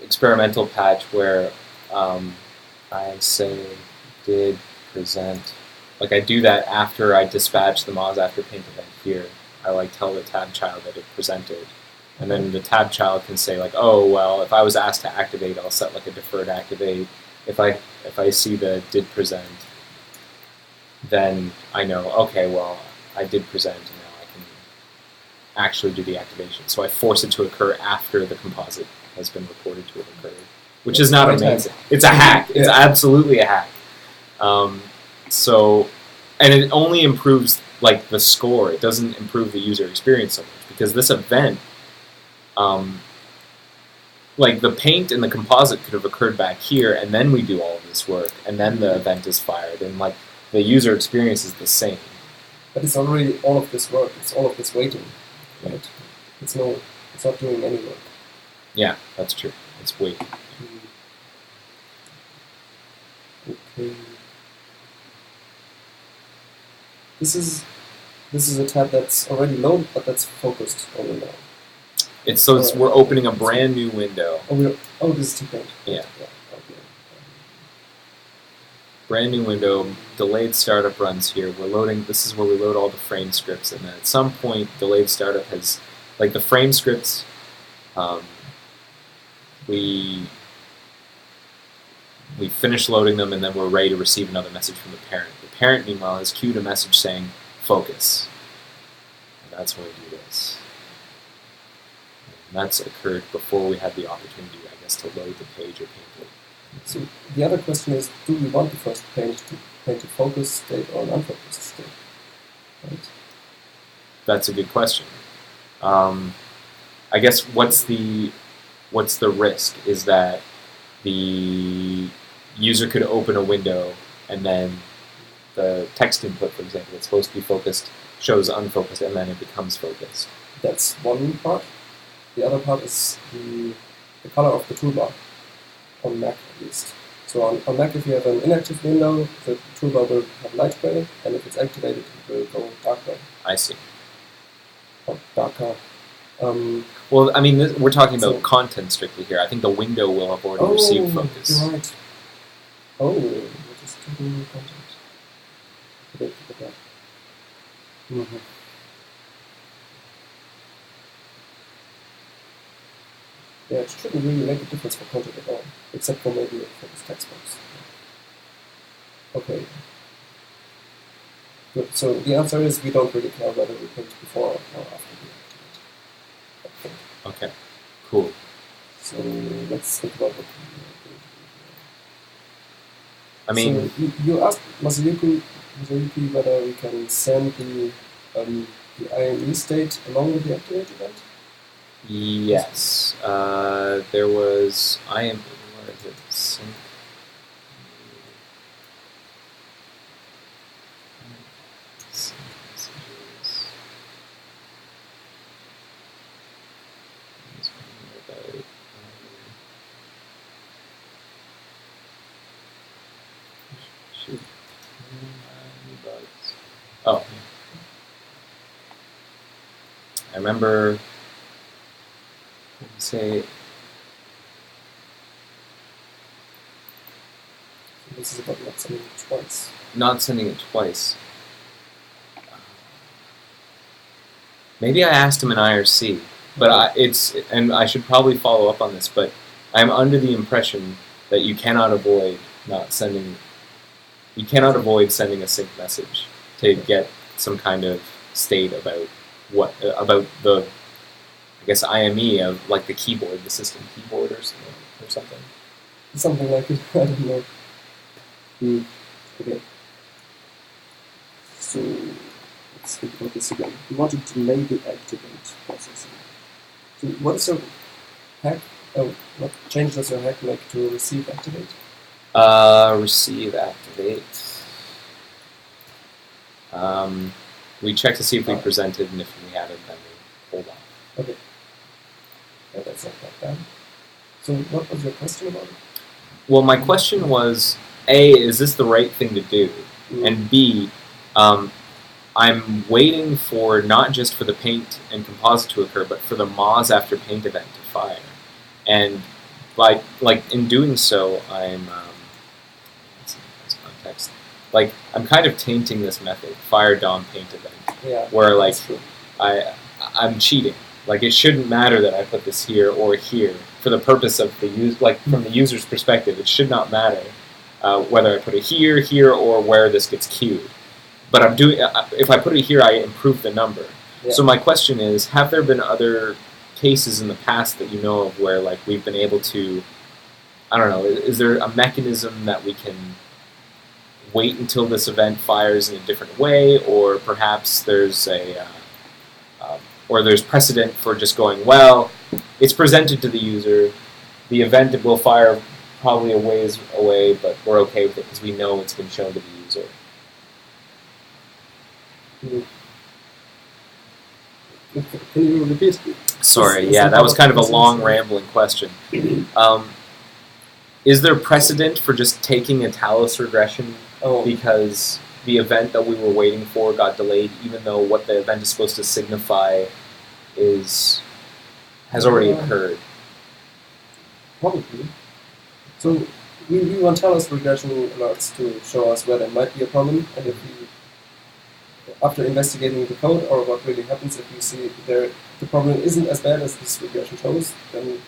S2: experimental patch where I say did present, like I do that after I dispatch the Moz after paint event here. I like tell the tab child that it presented. And then the tab child can say like, oh, well, if I was asked to activate, I'll set like a deferred activate. If I see the did present, then I know, okay, well, I did present, and now I can actually do the activation. So I force it to occur after the composite has been reported to have occurred, which is not amazing. It's a hack. It's absolutely a hack. So, and it only improves like the score. It doesn't improve the user experience so much, because this event, like the paint and the composite could have occurred back here, and then we do all of this work, and then the event is fired, and like the user experience is the same.
S5: But it's already all of this work. It's all of this waiting, right? It's not doing any work.
S2: Yeah, that's true. It's waiting.
S5: Okay. This is a tab that's already loaded, but that's focused only now.
S2: We're opening a brand new window.
S5: Oh, this is T-paint.
S2: Yeah.
S5: Okay.
S2: Brand new window, delayed startup runs here. We're loading, this is where we load all the frame scripts, and then at some point, delayed startup has, like the frame scripts, we finish loading them, and then we're ready to receive another message from the parent. The parent, meanwhile, has queued a message saying, focus. And that's when we do this. And that's occurred before we had the opportunity, I guess, to load the page or paint it.
S5: So the other question is, do we want the first paint to paint a focused state or an unfocused state? Right?
S2: That's a good question. I guess what's the risk is that the user could open a window and then the text input, for example, it's supposed to be focused, shows unfocused, and then it becomes focused.
S5: That's one part. The other part is the color of the toolbar, on Mac at least. So on Mac, if you have an inactive window, the toolbar will have light gray, and if it's activated, it will go dark gray,
S6: I see.
S5: or darker.
S6: Well, I mean, we're talking about
S5: So-
S6: content strictly here. I think the window will have already received focus.
S5: You're right. Oh, we're just talking content. Forget that. Mm-hmm. Yeah, it shouldn't really make a difference for content at all, except for maybe for this text box. Okay. Good. So the answer is we don't really care whether we paint before or after we activate. I think.
S6: Okay, cool.
S5: So let's think about what we are going to do here.
S6: I mean,
S5: so you asked Masayuki whether we can send the IME state along with the activate event.
S6: yes. There was what is it? Sync. Sync messages. Shoot. Oh. I remember, say,
S5: So this is about not sending it twice.
S6: not sending it twice. Maybe I asked him in IRC, but and I should probably follow up on this, but I'm under the impression that you cannot avoid sending a sync message to get some kind of state about the, I guess, IME of like the keyboard, the system keyboard or something.
S5: Something like it. I don't know. Okay. So let's think about this again. We want to delay the activate processing. So what is your hack? What change does your hack make to receive activate?
S6: Receive activate. We check to see if we presented, and if we haven't, then we hold on.
S5: Okay. Yeah, that's not that bad. So what was your question about it?
S6: Well, my question was, A, is this the right thing to do? And B, I'm waiting for not just for the paint and composite to occur, but for the Moz after paint event to fire. And in doing so, I'm that's context. Like, I'm kind of tainting this method, fire DOM paint event,
S5: Yeah.
S6: where like
S5: that's true.
S6: I'm cheating. Like, it shouldn't matter that I put this here or here for the purpose of the from the user's perspective. It should not matter whether I put it here, or where this gets queued. But I'm doing. If I put it here, I improve the number.
S5: Yeah.
S6: So my question is: have there been other cases in the past that you know of where like we've been able to? I don't know. Is there a mechanism that we can wait until this event fires in a different way, or perhaps there's there's precedent for just going, well, it's presented to the user, the event will fire probably a ways away, but we're okay with it because we know it's been shown to the user.
S5: Can you repeat?
S6: Sorry,
S5: Is
S6: yeah,
S5: that
S6: that was kind of a
S5: how-
S6: long, rambling question. Is there precedent for just taking a Talos regression
S5: Oh,
S6: because the event that we were waiting for got delayed, even though what the event is supposed to signify has already occurred?
S5: probably. So we want Talos regression alerts to show us where there might be a problem, and if we, after investigating the code or what really happens, if we see the problem isn't as bad as this regression shows, then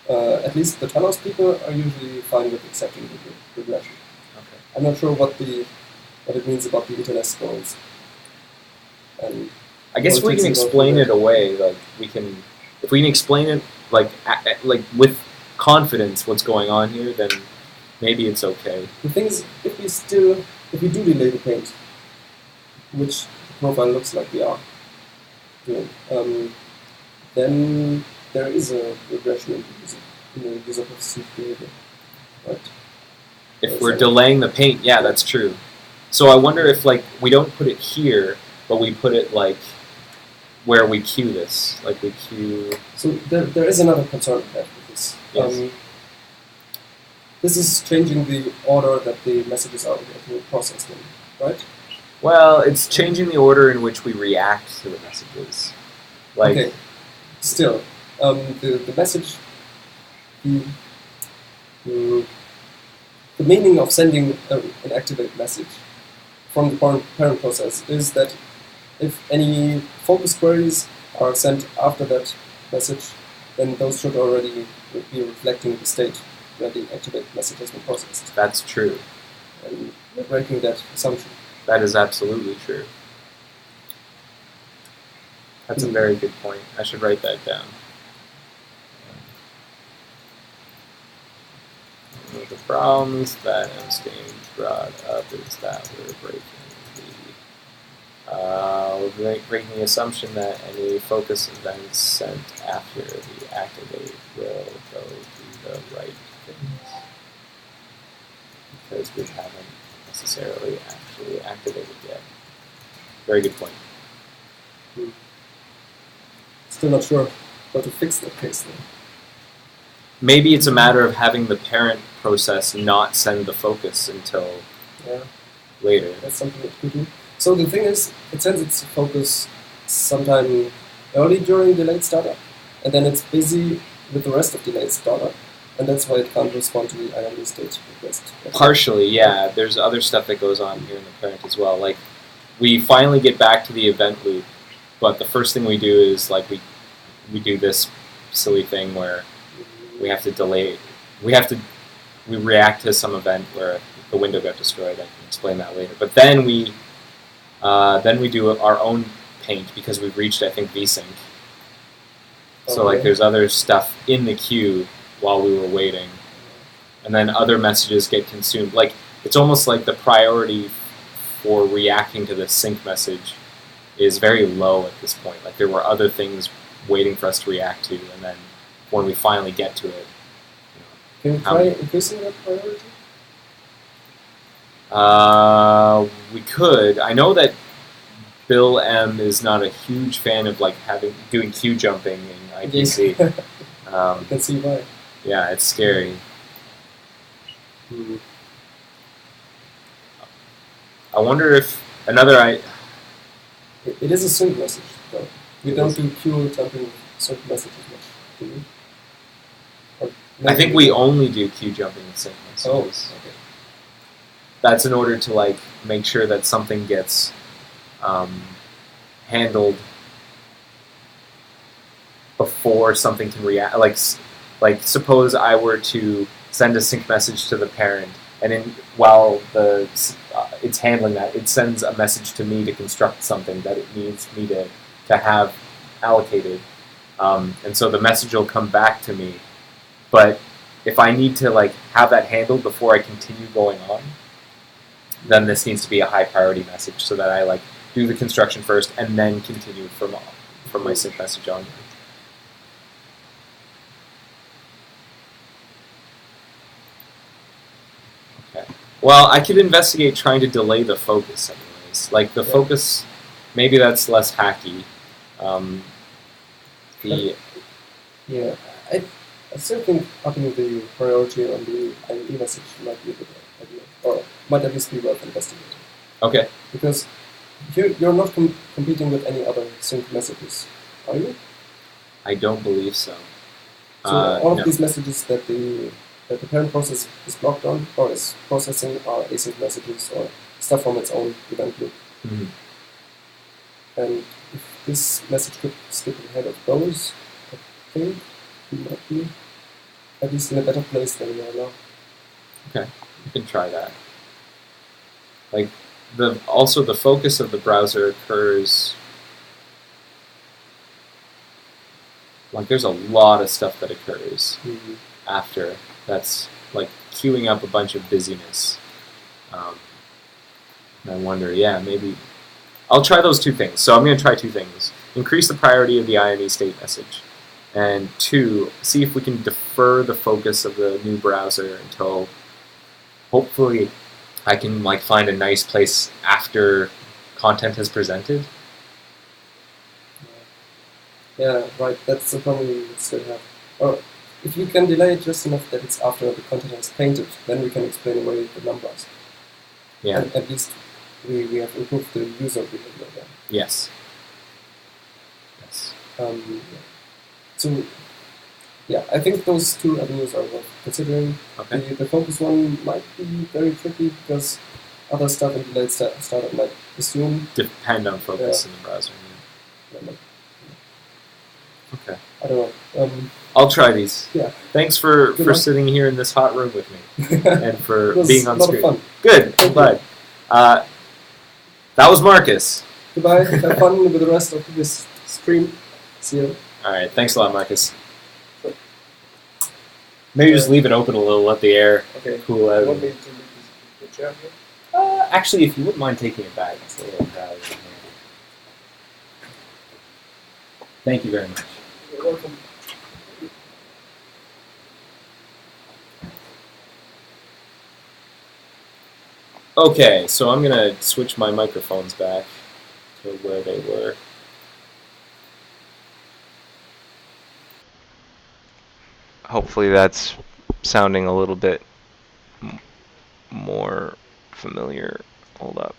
S5: at least the Talos people are usually fine with accepting the regression.
S6: Okay.
S5: I'm not sure what it means about the internet scrolls. And
S6: I guess if we
S5: politics
S6: can
S5: involved
S6: explain
S5: with
S6: it away, if we can explain it like with confidence what's going on here, then maybe it's okay.
S5: The thing is, if we do delay the paint, which the profile looks like we are doing, then there is a regression in the user perceived behavior, right?
S6: If we're delaying the paint, yeah, that's true. So I wonder if we don't put it here, but we put it where we queue this. Like we queue.
S5: So there is another concern I have with this.
S6: Yes.
S5: This is changing the order that the messages are getting processed in, right?
S6: Well, it's changing the order in which we react to the messages. Like,
S5: okay. Still, the message, the meaning of sending an activate message from the parent process is that if any focus queries are sent after that message, then those should already be reflecting the state where the activate message has been processed.
S6: that's true.
S5: And we're breaking that assumption.
S6: That is absolutely true. That's a very good point. I should write that down. One of the problems that Epstein brought up is that we're breaking the assumption that any focus events sent after the activate will go to the right things, because we haven't necessarily actually activated yet. Very good point.
S5: Still not sure how to fix that case though.
S6: Maybe it's a matter of having the parent process not send the focus until
S5: Yeah,
S6: later.
S5: that's something it could do. So the thing is, it sends its focus sometime early during delayed startup, and then it's busy with the rest of delayed startup, and that's why it can't respond to the IME state request.
S6: Partially, yeah. There's other stuff that goes on here in the parent as well. Like, we finally get back to the event loop, but the first thing we do is like we do this silly thing where we have to delay. We react to some event where the window got destroyed. I can explain that later. But then we do our own paint because we've reached, I think, vsync. So like there's other stuff in the queue while we were waiting, and then other messages get consumed. Like, it's almost like the priority for reacting to the sync message is very low at this point. Like, there were other things waiting for us to react to, and then when we finally get to it,
S5: Can you try increasing that priority?
S6: we could. I know that Bill M is not a huge fan of like doing queue jumping in IPC.
S5: I can see why.
S6: Yeah, it's scary. I wonder if
S5: It is a sync message, though. We don't do queue jumping sync messages much, do we? Or
S6: I think we only do queue jumping in sync
S5: Oh,
S6: messages.
S5: okay.
S6: That's in order to like make sure that something gets handled before something can react. Like suppose I were to send a sync message to the parent, and while it's handling that, it sends a message to me to construct something that it needs me to have allocated, and so the message will come back to me. But if I need to like have that handled before I continue going on, then this needs to be a high priority message so that I like do the construction first and then continue from my sync message on. Okay. Well, I could investigate trying to delay the focus anyways. Like the focus, maybe that's less hacky.
S5: Yeah, I still think upping the priority on the IME message might be a good idea, or might at least be worth investigating.
S6: Okay.
S5: Because you're not competing with any other sync messages, are you?
S6: I don't believe so.
S5: So all of
S6: no.
S5: these messages that the parent process is blocked on or is processing are async messages or stuff from its own event loop.
S6: Mhm.
S5: And if this message could skip ahead of those, I think we might be at least in a better place than we are now.
S6: Okay, you can try that. Like also the focus of the browser occurs. Like there's a lot of stuff that occurs after. That's like queuing up a bunch of busyness. And I wonder, maybe I'll try those two things. So I'm going to try two things: increase the priority of the IME state message, and two, see if we can defer the focus of the new browser until hopefully I can like find a nice place after content has presented.
S5: Yeah, right. That's the problem we still have. Or if you can delay it just enough that it's after the content is painted, then we can explain away the numbers.
S6: Yeah.
S5: And at least we have improved the user behavior there.
S6: Yes. Yes.
S5: Yeah. So, yeah, I think those two avenues are worth considering.
S6: Okay.
S5: The focus one might be very tricky because other stuff in delayed startup might assume.
S6: Depend on focus in the browser. Okay.
S5: I don't know.
S6: I'll try these.
S5: Yeah.
S6: Thanks for
S5: Good luck.
S6: sitting here in this hot room with me and for
S5: It was
S6: being on
S5: a lot
S6: screen.
S5: of fun.
S6: Good. I'm
S5: Thank
S6: glad. That was Marcus.
S5: Goodbye. Have fun with the rest of this stream. See you.
S6: All right. Thanks a lot, Marcus. Maybe just leave it open a little, let the air
S5: Okay.
S6: cool
S5: You
S6: out.
S5: want me to leave the chair here?
S6: Actually, if you wouldn't mind taking it back, it's a little crowded. Thank you very much.
S5: You're welcome.
S6: Okay, so I'm gonna switch my microphones back to where they were.
S2: Hopefully that's sounding a little bit more familiar. Hold up.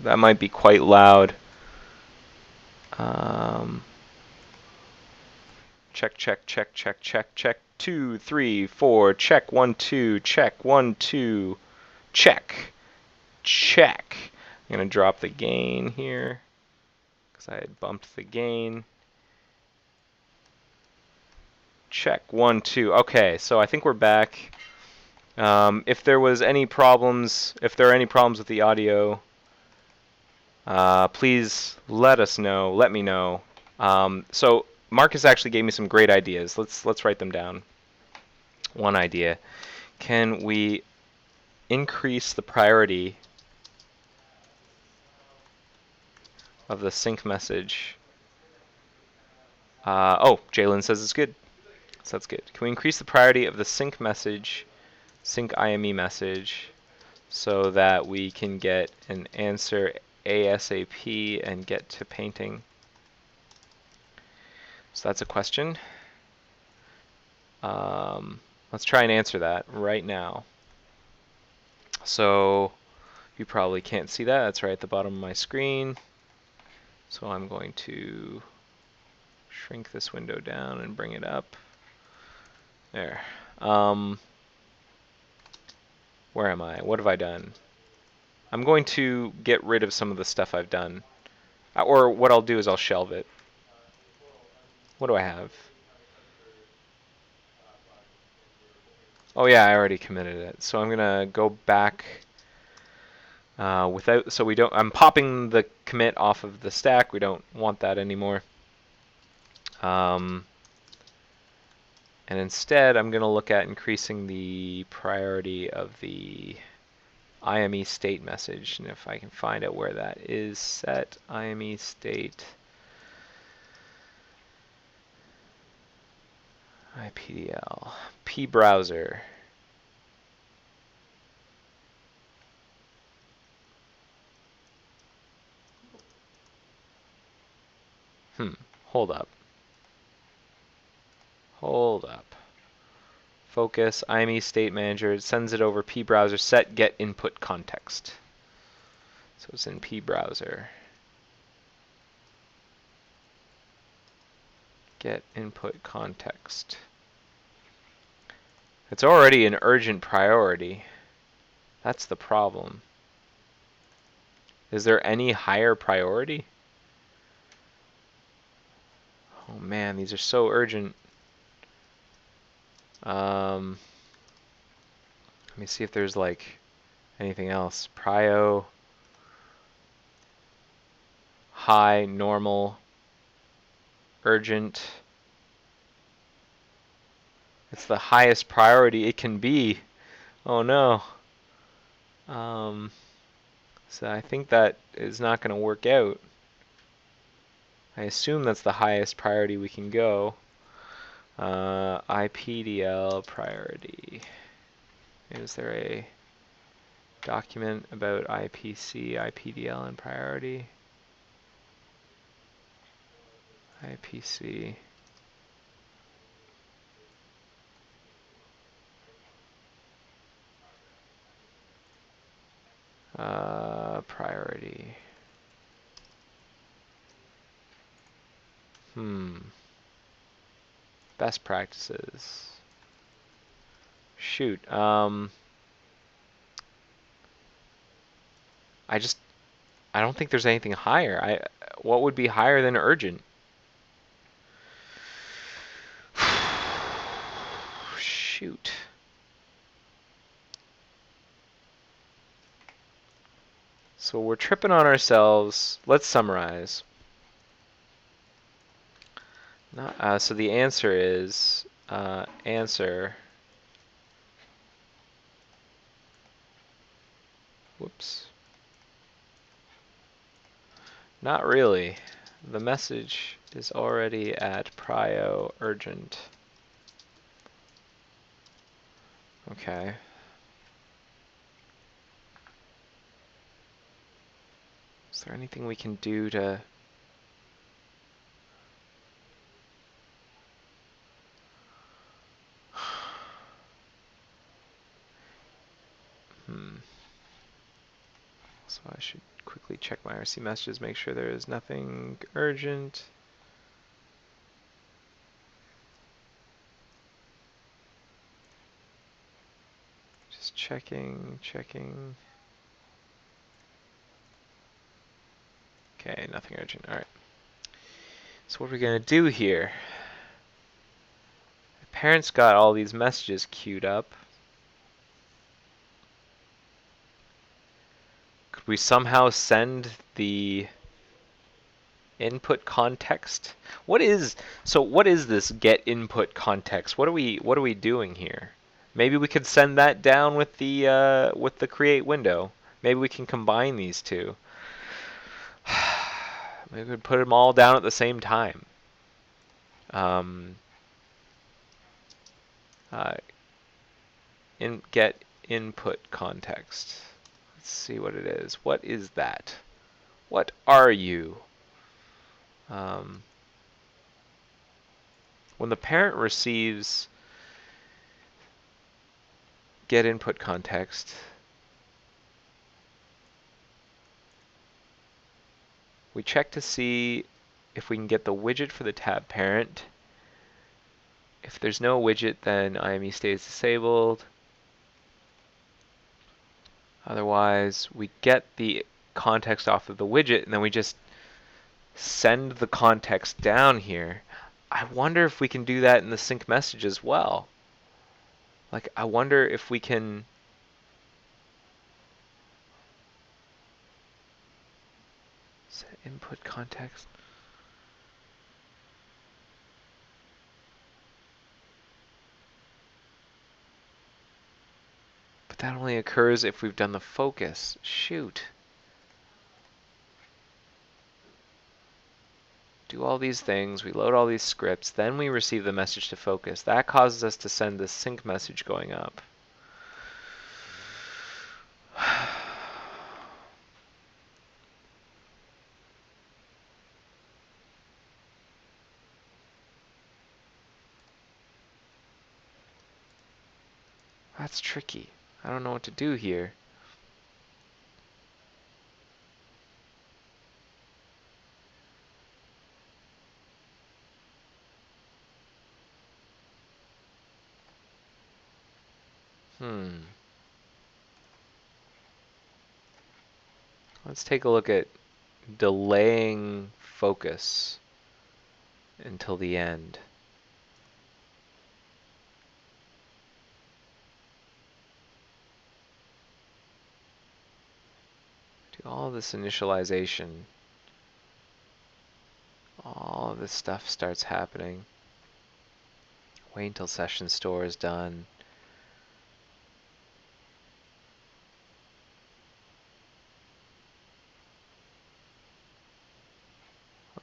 S2: That might be quite loud. Check, check, check, check, check, check. 2, 3, 4. Check, 1, 2. Check, 1, 2. Check. Check. I'm going to drop the gain here because I had bumped the gain. Check, 1, 2. Okay, so I think we're back. If there was any problems, if there are any problems with the audio, please let us know. Let me know. So Marcus actually gave me some great ideas. Let's write them down. One idea: can we increase the priority of the sync message? Oh, Jalen says it's good. So that's good. Can we increase the priority of the sync message, sync IME message, so that we can get an answer ASAP and get to painting? So that's a question. Let's try and answer that right now. So you probably can't see that. That's right at the bottom of my screen. So I'm going to shrink this window down and bring it up. There. Where am I? What have I done? I'm going to get rid of some of the stuff I've done. Or what I'll do is I'll shelve it. What do I have? Oh yeah, I already committed it. So I'm gonna go back so we don't, I'm popping the commit off of the stack. We don't want that anymore. And instead I'm gonna look at increasing the priority of the IME state message. And if I can find out where that is, set IME state IPDL P browser. Hold up. Hold up. Focus, IME state manager, it sends it over P browser, set get input context. So it's in P browser. Get input context. It's already an urgent priority. That's the problem. Is there any higher priority? Oh man, these are so urgent. Let me see if there's like anything else. Prio, high, normal, urgent. It's the highest priority it can be. Oh no. So I think that is not going to work out. I assume that's the highest priority we can go. IPDL priority. Is there a document about IPC, IPDL, and priority? IPC. Priority. Best practices. Shoot. I don't think there's anything higher. What would be higher than urgent? Shoot. So we're tripping on ourselves. Let's summarize. So the answer is answer. Whoops. Not really. The message is already at prio urgent. Okay. Is there anything we can do to... So I should quickly check my RC messages, make sure there is nothing urgent. Just checking. Okay, nothing urgent. Alright. So what are we going to do here? The parents got all these messages queued up. Could we somehow send the input context? What is this get input context? What are we doing here? Maybe we could send that down with the create window. Maybe we can combine these two. Maybe we could put them all down at the same time. Get input context. Let's see what it is. What is that? What are you? When the parent receives get input context, we check to see if we can get the widget for the tab parent. If there's no widget, then IME stays disabled. Otherwise, we get the context off of the widget, and then we just send the context down here. I wonder if we can do that in the sync message as well. Like, I wonder if we can... Set input context. But that only occurs if we've done the focus. Shoot. Do all these things, we load all these scripts, then we receive the message to focus. That causes us to send this sync message going up. That's tricky. I don't know what to do here. Let's take a look at delaying focus until the end. Do all this initialization. All of this stuff starts happening. Wait until session store is done.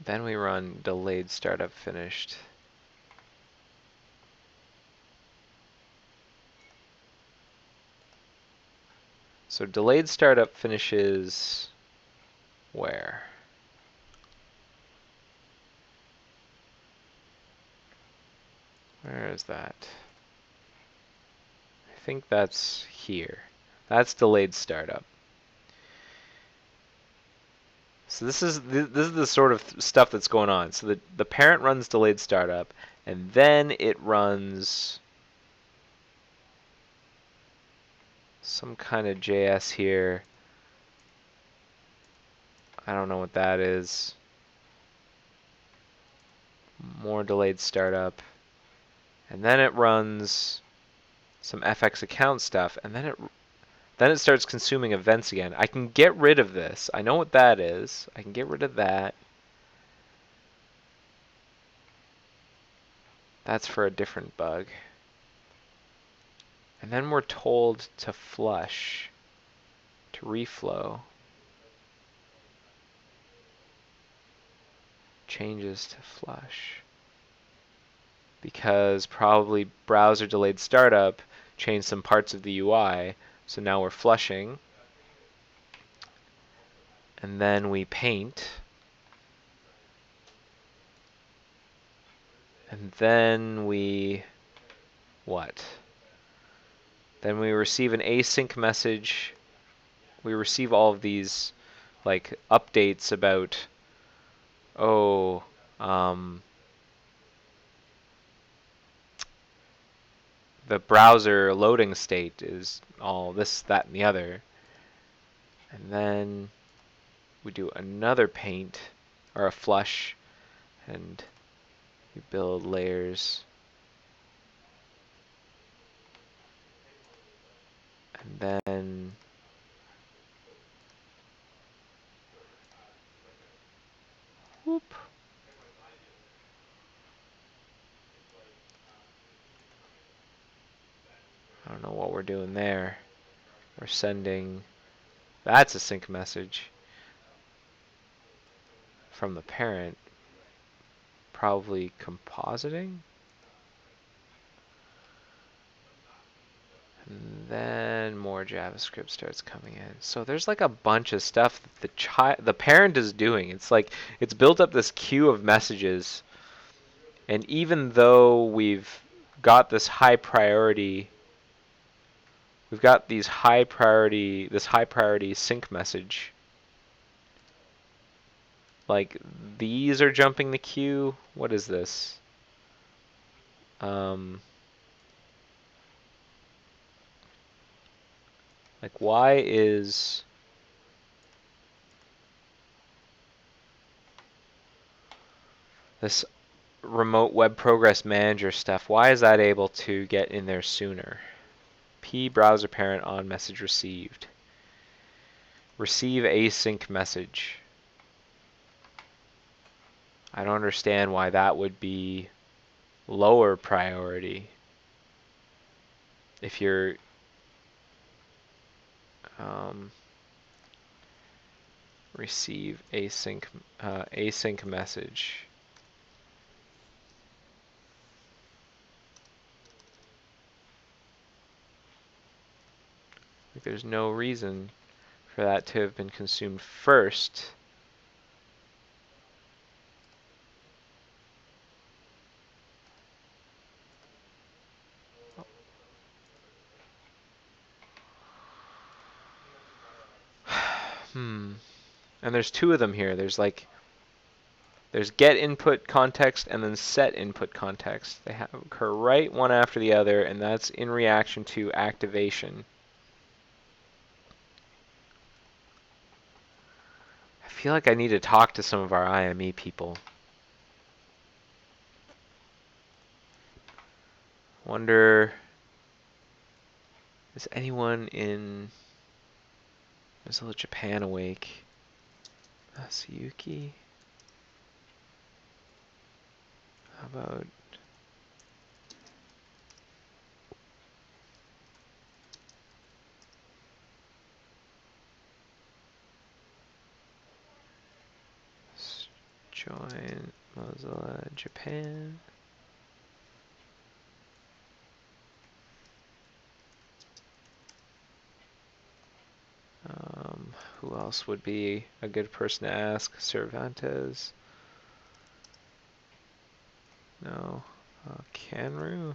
S2: Then we run delayed startup finished. So delayed startup finishes where? Where is that? I think that's here. That's delayed startup. So this is the sort of stuff that's going on. So the parent runs delayed startup, and then it runs some kind of JS here. I don't know what that is. More delayed startup. And then it runs some FX account stuff, and then it starts consuming events again. I can get rid of this. I know what that is. I can get rid of that. That's for a different bug. And then we're told to flush, to reflow. Changes to flush. Because probably browser delayed startup changed some parts of the UI. So now we're flushing. And then we paint. And then we, what? Then we receive an async message. We receive all of these like updates about, oh, the browser loading state is all this, that, and the other. And then we do another paint, or a flush, and we build layers. And then whoop. I don't know what we're doing there. We're sending, that's a sync message from the parent, probably compositing. And then more JavaScript starts coming in. So there's like a bunch of stuff that the parent is doing. It's like it's built up this queue of messages, and even though we've got this high priority, we've got this high priority sync message. Like these are jumping the queue. What is this? Like why is this remote web progress manager stuff, why is that able to get in there sooner? P browser parent on message received. Receive async message. I don't understand why that would be lower priority if you're receive async message. Like there's no reason for that to have been consumed first. And there's two of them here. There's get input context and then set input context. They occur right one after the other, and that's in reaction to activation. I feel like I need to talk to some of our IME people. Wonder, is anyone in Mozilla Japan awake? Masayuki? How about let's join Mozilla Japan? Who else would be a good person to ask? Cervantes? No. Canru.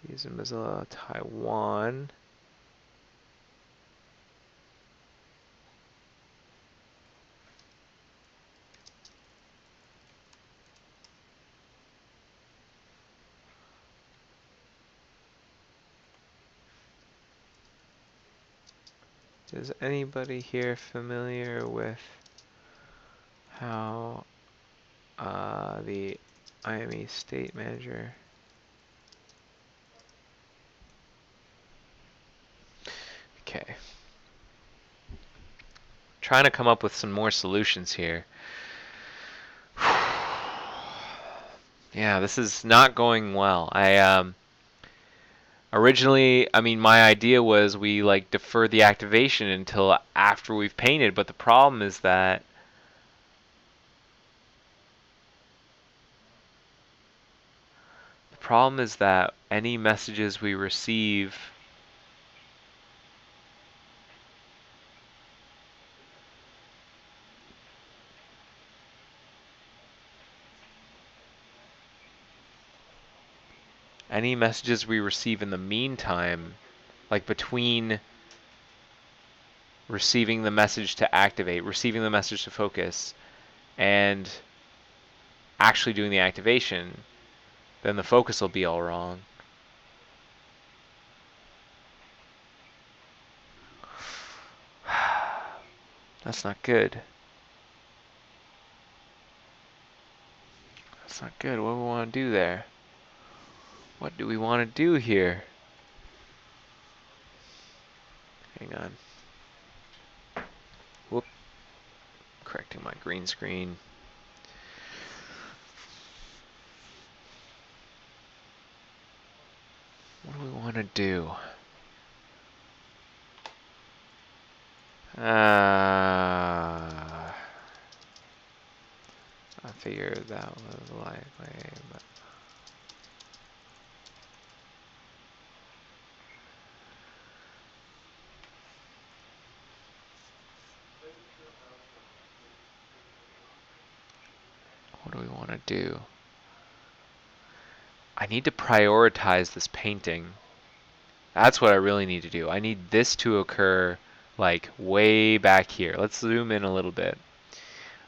S2: He's in Mozilla Taiwan. Is anybody here familiar with how the IME state manager? Okay. Trying to come up with some more solutions here. Yeah, this is not going well. Originally, I mean, my idea was we like defer the activation until after we've painted, but the problem is that any messages we receive in the meantime, like between receiving the message to activate, receiving the message to focus, and actually doing the activation, then the focus will be all wrong. That's not good. That's not good. What do we want to do there? What do we want to do here? Hang on. Whoop. Correcting my green screen. What do we want to do? I figured that was likely, but what do we want to do? I need to prioritize this painting. That's what I really need to do. I need this to occur like way back here. Let's zoom in a little bit.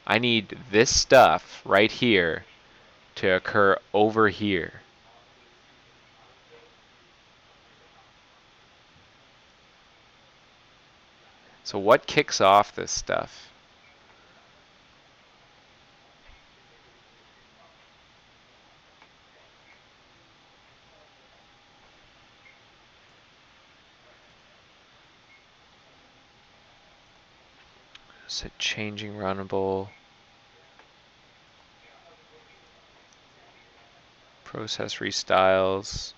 S2: I need this stuff right here to occur over here. So what kicks off this stuff? Set changing runnable. Process restyles.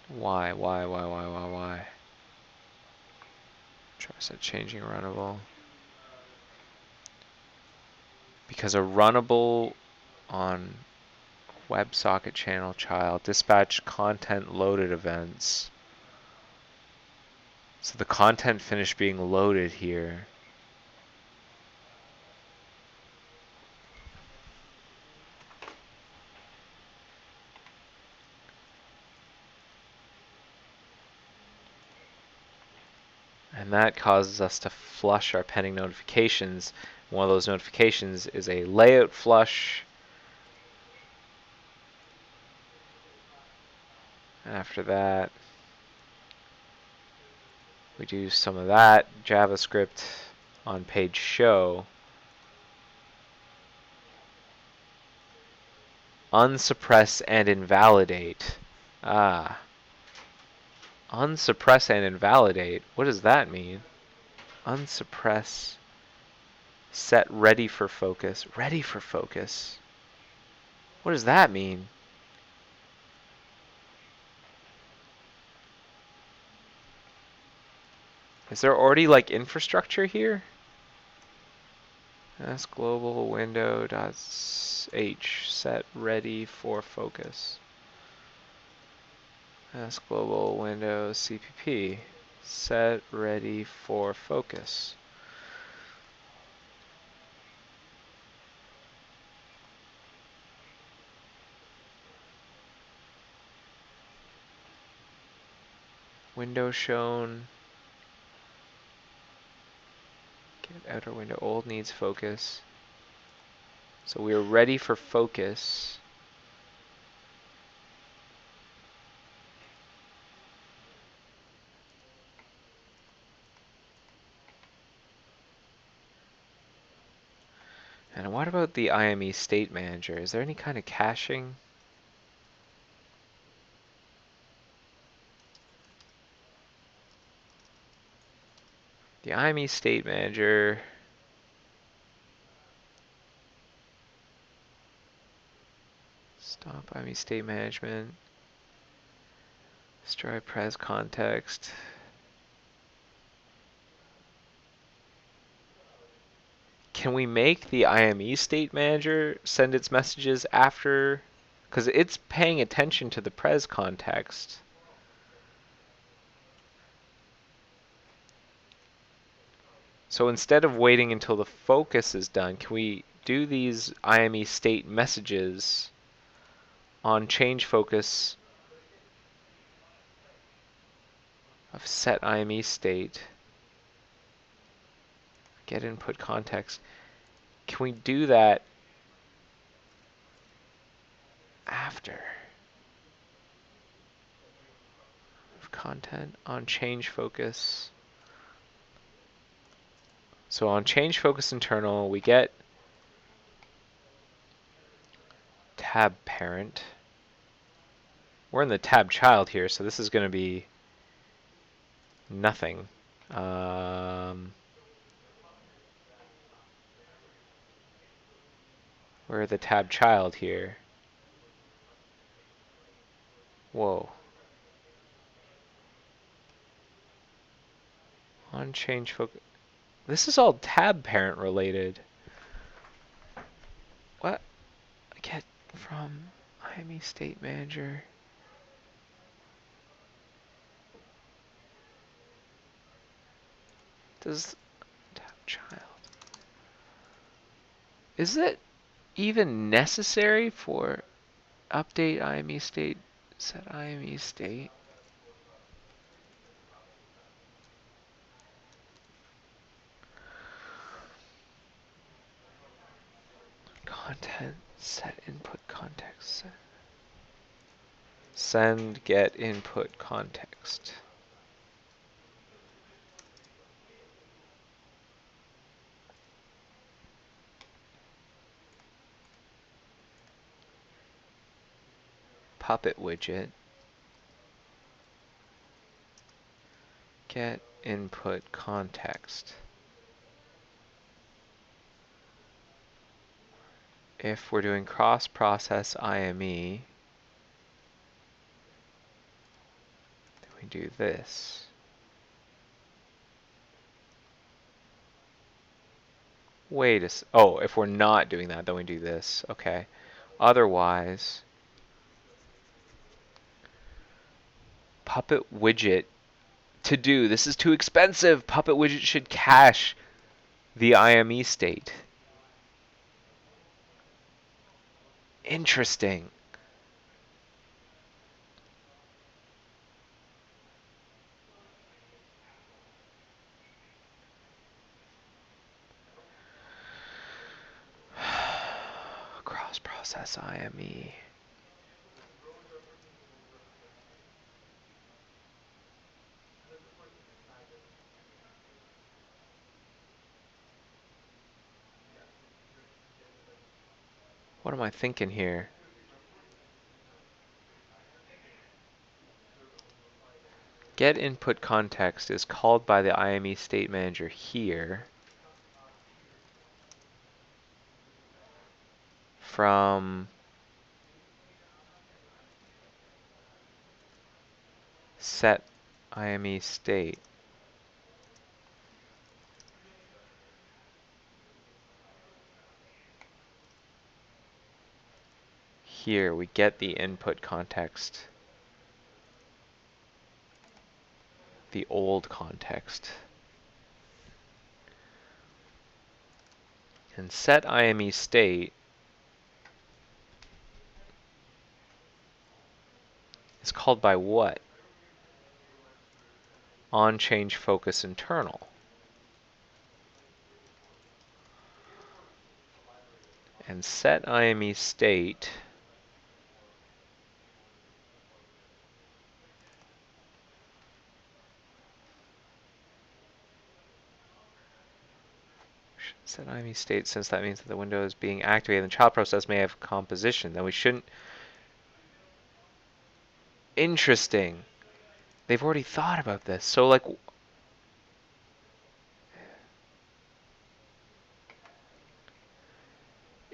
S2: Why? Try to set changing runnable. Because a runnable on WebSocket channel child dispatch content loaded events. So the content finished being loaded here. And that causes us to flush our pending notifications. One of those notifications is a layout flush. After that, we do some of that JavaScript on page show. Unsuppress and invalidate. Unsuppress and invalidate. What does that mean? Unsuppress. Set ready for focus. Ready for focus. What does that mean? Is there already like infrastructure here? S global window.h set ready for focus. S global window CPP set ready for focus. Window shown. Get outer window. Old needs focus. So we are ready for focus. And what about the IME state manager? Is there any kind of caching? The IME state manager. Stop IME state management. Destroy pres context. Can we make the IME state manager send its messages after? Because it's paying attention to the pres context. So instead of waiting until the focus is done, can we do these IME state messages on change focus of set IME state? Get input context. Can we do that after? Content on change focus. So on change focus internal, we get tab parent. We're in the tab child here, so this is going to be nothing. We're the tab child here. Whoa. On change focus. This is all tab parent related. What? Get from IME state manager. Does tab child. Is it even necessary for update IME state, set IME state? Content, set input context, send get input context. Puppet widget, get input context. If we're doing cross-process IME, then we do this. Wait a oh, if we're not doing that, then we do this. Okay. Otherwise, Puppet widget to do. This is too expensive. Puppet widget should cache the IME state. Interesting. Cross-process IME. What am I thinking here? Get input context is called by the IME state manager here from set IME state. Here we get the input context, the old context. And set IME state is called by what? on change focus internal. And set IME state set IME state, since that means that the window is being activated and the child process may have composition. Then we shouldn't. Interesting. They've already thought about this. So like,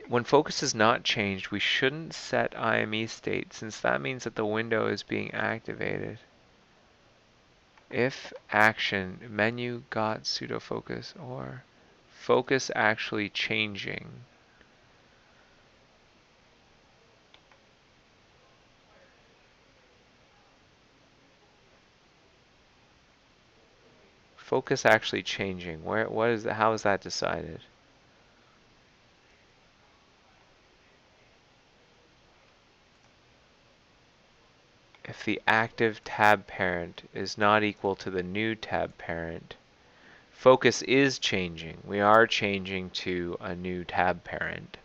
S2: when focus is not changed, we shouldn't set IME state, since that means that the window is being activated. If action menu got pseudo focus or focus actually changing. Focus actually changing. What is that? How is that decided? If the active tab parent is not equal to the new tab parent, focus is changing. We are changing to a new tab parent.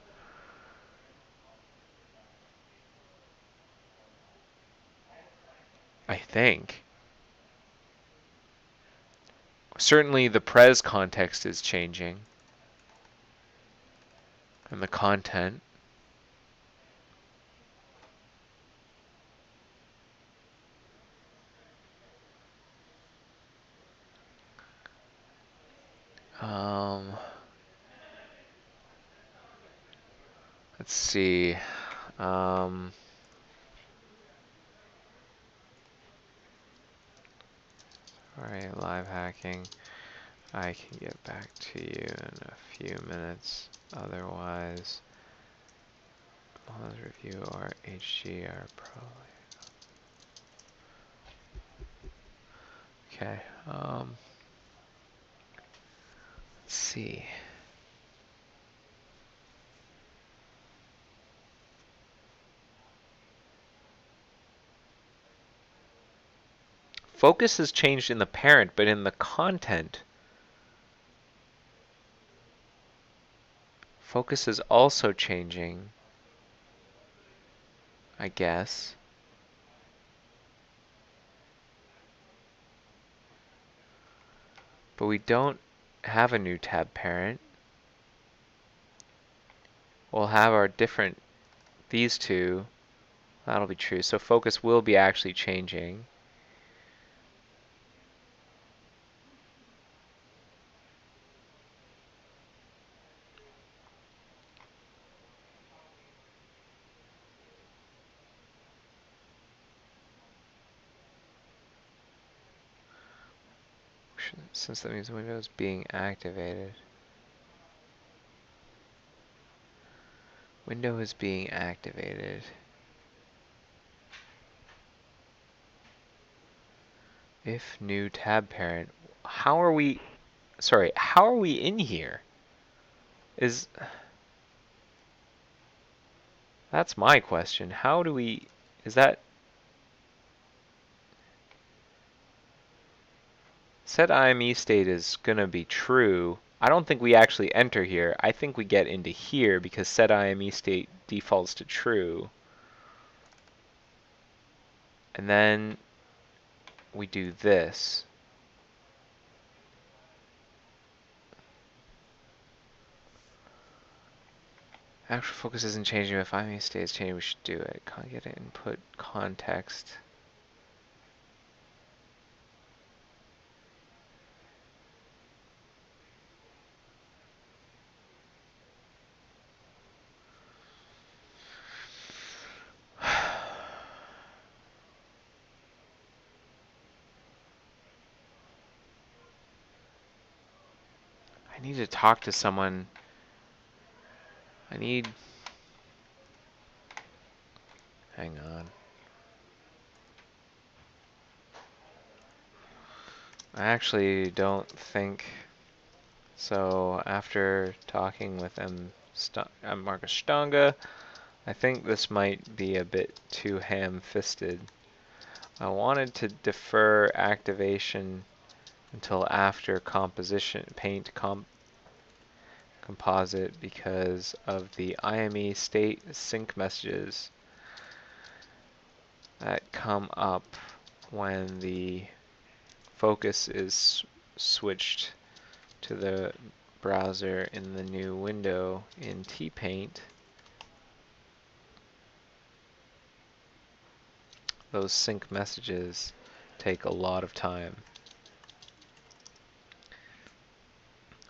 S2: I think. Certainly the pres context is changing. And the content. Let's see. Alright, live hacking. I can get back to you in a few minutes. Otherwise, let's review our HG, our probably. Okay. Let's see. Focus has changed in the parent, but in the content, focus is also changing, I guess. But we don't have a new tab parent. We'll have our different, these two, that'll be true. So focus will be actually changing. Since that means the window is being activated. Window is being activated. If new tab parent, how are we in here? That's my question. How do we, is that, set IME state is gonna be true. I don't think we actually enter here. I think we get into here because set IME state defaults to true. And then we do this. Actual focus isn't changing. If IME state is changing, we should do it. Can't get input context. I need to talk to someone. Hang on. I actually don't think so. After talking with Marcus Stanga, I think this might be a bit too ham-fisted. I wanted to defer activation until after paint composite because of the IME state sync messages that come up when the focus is switched to the browser in the new window in T-Paint. Those sync messages take a lot of time.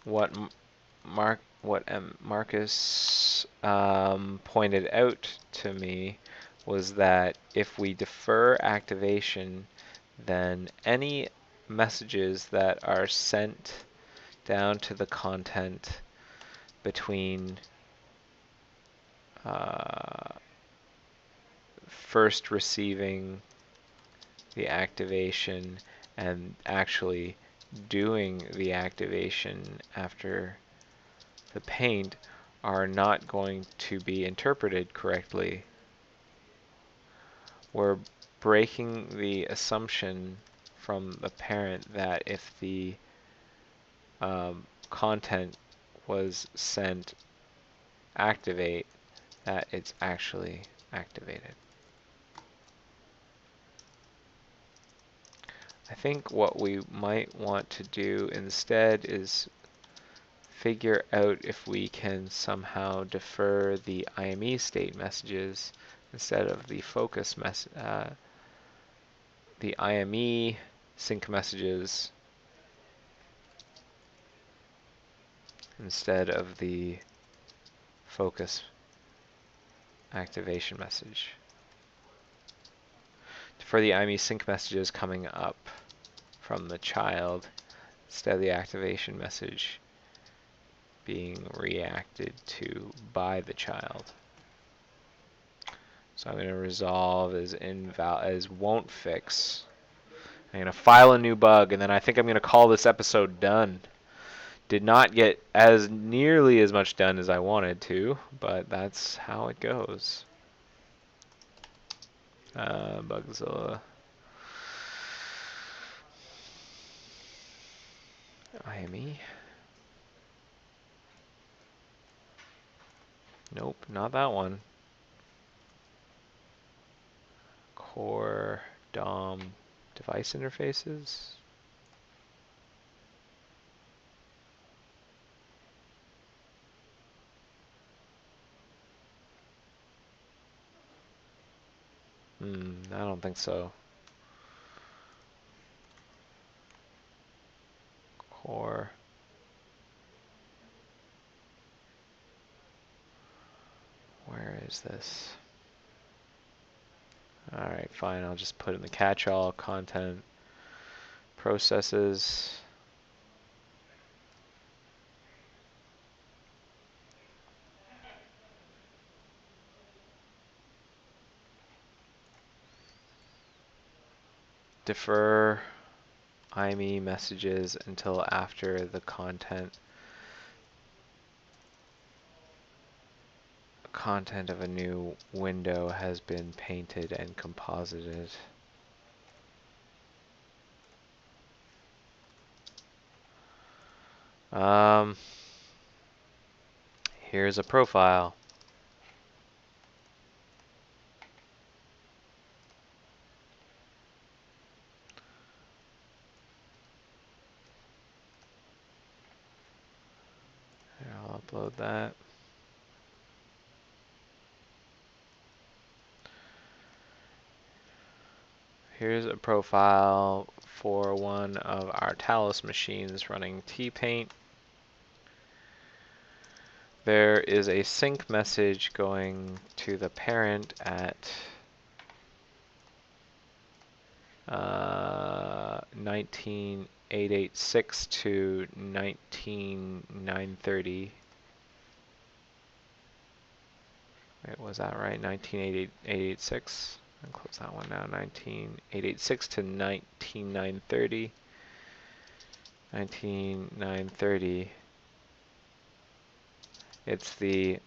S2: What Marcus pointed out to me was that if we defer activation, then any messages that are sent down to the content between first receiving the activation and actually doing the activation after the paint are not going to be interpreted correctly. We're breaking the assumption from the parent that if the content was sent activate, that it's actually activated. I think what we might want to do instead is figure out if we can somehow defer the IME state messages instead of the focus the IME sync messages instead of the focus activation message. For the IME sync messages coming up from the child instead of the activation message being reacted to by the child. So I'm going to resolve as won't fix. I'm going to file a new bug, and then I think I'm going to call this episode done. Did not get as nearly as much done as I wanted to, but that's how it goes. Bugzilla. IME. Nope, not that one. Core DOM device interfaces. I don't think so. Core. Where is this? Alright, fine. I'll just put in the catch-all content processes. Defer IME messages until after the content of a new window has been painted and composited. Here's a profile. Here, I'll upload that. Here's a profile for one of our Talos machines running T-Paint. There is a sync message going to the parent at 19886 to 19930. Wait, was that right? 19886. I'll close that one now. 19886 to 19930. 19930. It's the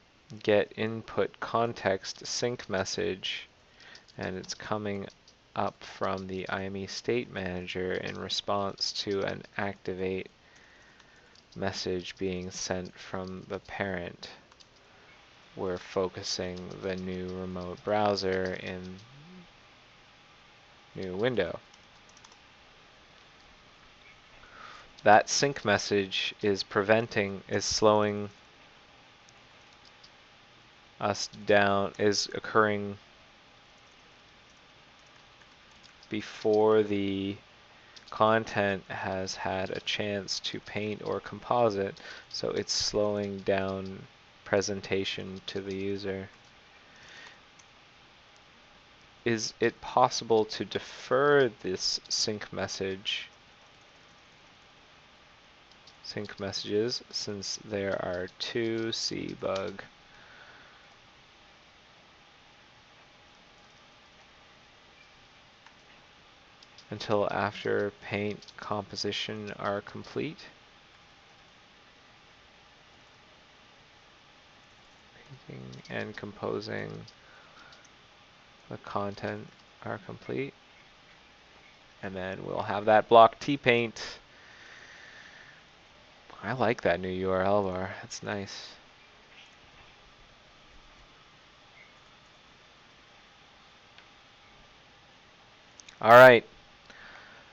S2: get input context sync message, and it's coming up from the IME state manager in response to an activate message being sent from the parent. We're focusing the new remote browser in new window. That sync message is slowing us down, is occurring before the content has had a chance to paint or composite, so it's slowing down presentation to the user. Is it possible to defer this sync messages since there are two CBug until after paint composition are complete? Painting and composing the content are complete. And then we'll have that block T-Paint. I like that new URL bar. That's nice. All right.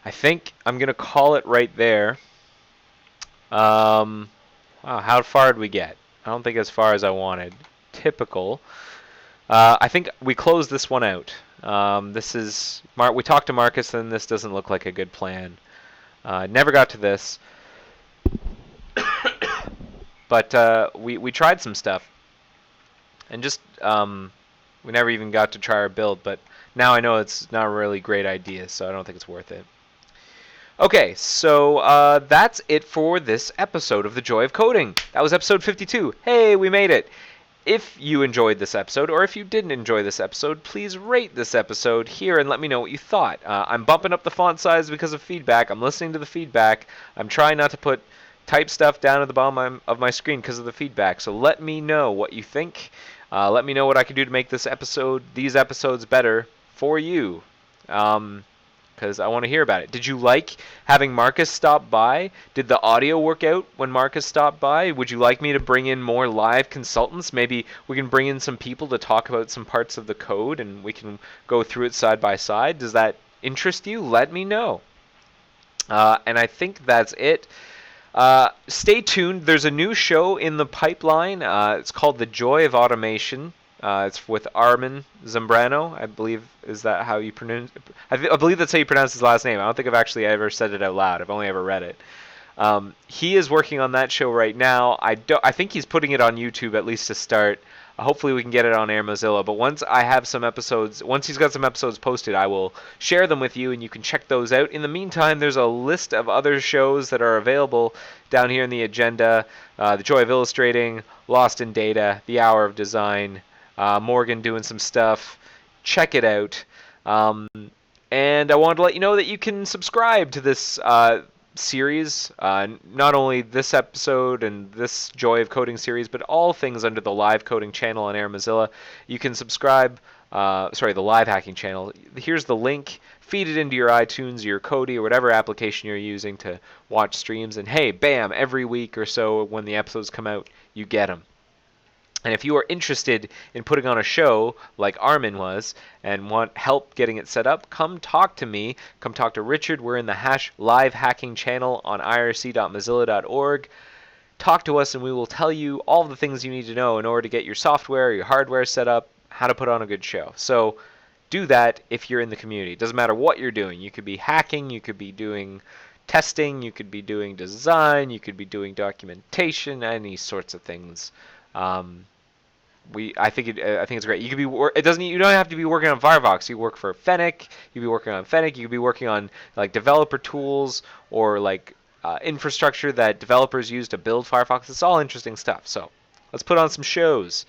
S2: I think I'm going to call it right there. Wow, how far did we get? I don't think as far as I wanted. Typical. I think we closed this one out. This is we talked to Marcus, and this doesn't look like a good plan. Never got to this. But we tried some stuff. And just, we never even got to try our build, but now I know it's not a really great idea, so I don't think it's worth it. Okay, so that's it for this episode of The Joy of Coding. That was episode 52. Hey, we made it. If you enjoyed this episode, or if you didn't enjoy this episode, please rate this episode here and let me know what you thought. I'm bumping up the font size because of feedback. I'm listening to the feedback. I'm trying not to type stuff down at the bottom of my screen because of the feedback. So let me know what you think. Let me know what I can do to make these episodes better for you. Because I want to hear about it. Did you like having Marcus stop by? Did the audio work out when Marcus stopped by? Would you like me to bring in more live consultants? Maybe we can bring in some people to talk about some parts of the code and we can go through it side by side. Does that interest you? Let me know. And I think that's it. Stay tuned. There's a new show in the pipeline. It's called The Joy of Automation. It's with Armin Zambrano, I believe. Is that how you pronounce? I believe that's how you pronounce his last name. I don't think I've actually ever said it out loud. I've only ever read it. He is working on that show right now. I think he's putting it on YouTube at least to start. Hopefully we can get it on Air Mozilla. But once he's got some episodes posted, I will share them with you and you can check those out. In the meantime, there's a list of other shows that are available down here in the agenda. The Joy of Illustrating, Lost in Data, The Hour of Design, Morgan doing some stuff. Check it out. And I wanted to let you know that you can subscribe to this series, not only this episode and this Joy of Coding series, but all things under the Live Coding channel on Air Mozilla. You can subscribe, the Live Hacking channel. Here's the link. Feed it into your iTunes, your Kodi, or whatever application you're using to watch streams. And hey, bam, every week or so when the episodes come out, you get them. And if you are interested in putting on a show like Armin was and want help getting it set up, come talk to me. Come talk to Richard. We're in the #Live Hacking channel on irc.mozilla.org. Talk to us and we will tell you all the things you need to know in order to get your software, your hardware set up, how to put on a good show. So do that if you're in the community. It doesn't matter what you're doing. You could be hacking, you could be doing testing, you could be doing design, you could be doing documentation, any sorts of things. I think it's great. You could be you don't have to be working on Firefox. You work for Fennec. You could be working on Fennec. You could be working on like developer tools or like infrastructure that developers use to build Firefox. It's all interesting stuff. So let's put on some shows.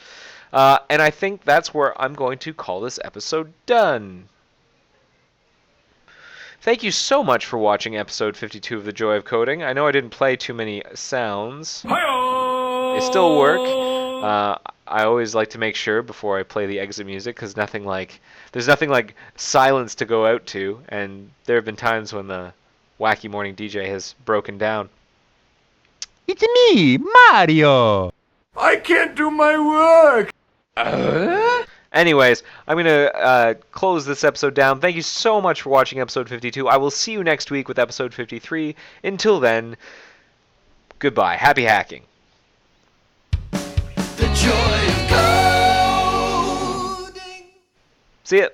S2: And I think that's where I'm going to call this episode done. Thank you so much for watching episode 52 of The Joy of Coding. I know I didn't play too many sounds. They still work. I always like to make sure before I play the exit music, because there's nothing like silence to go out to, and there have been times when the wacky morning DJ has broken down.
S3: It's me, Mario.
S1: I can't do my work!
S2: Anyways, I'm going to close this episode down. Thank you so much for watching episode 52. I will see you next week with episode 53. Until then, goodbye. Happy hacking.
S1: The joy of coding.
S2: See ya.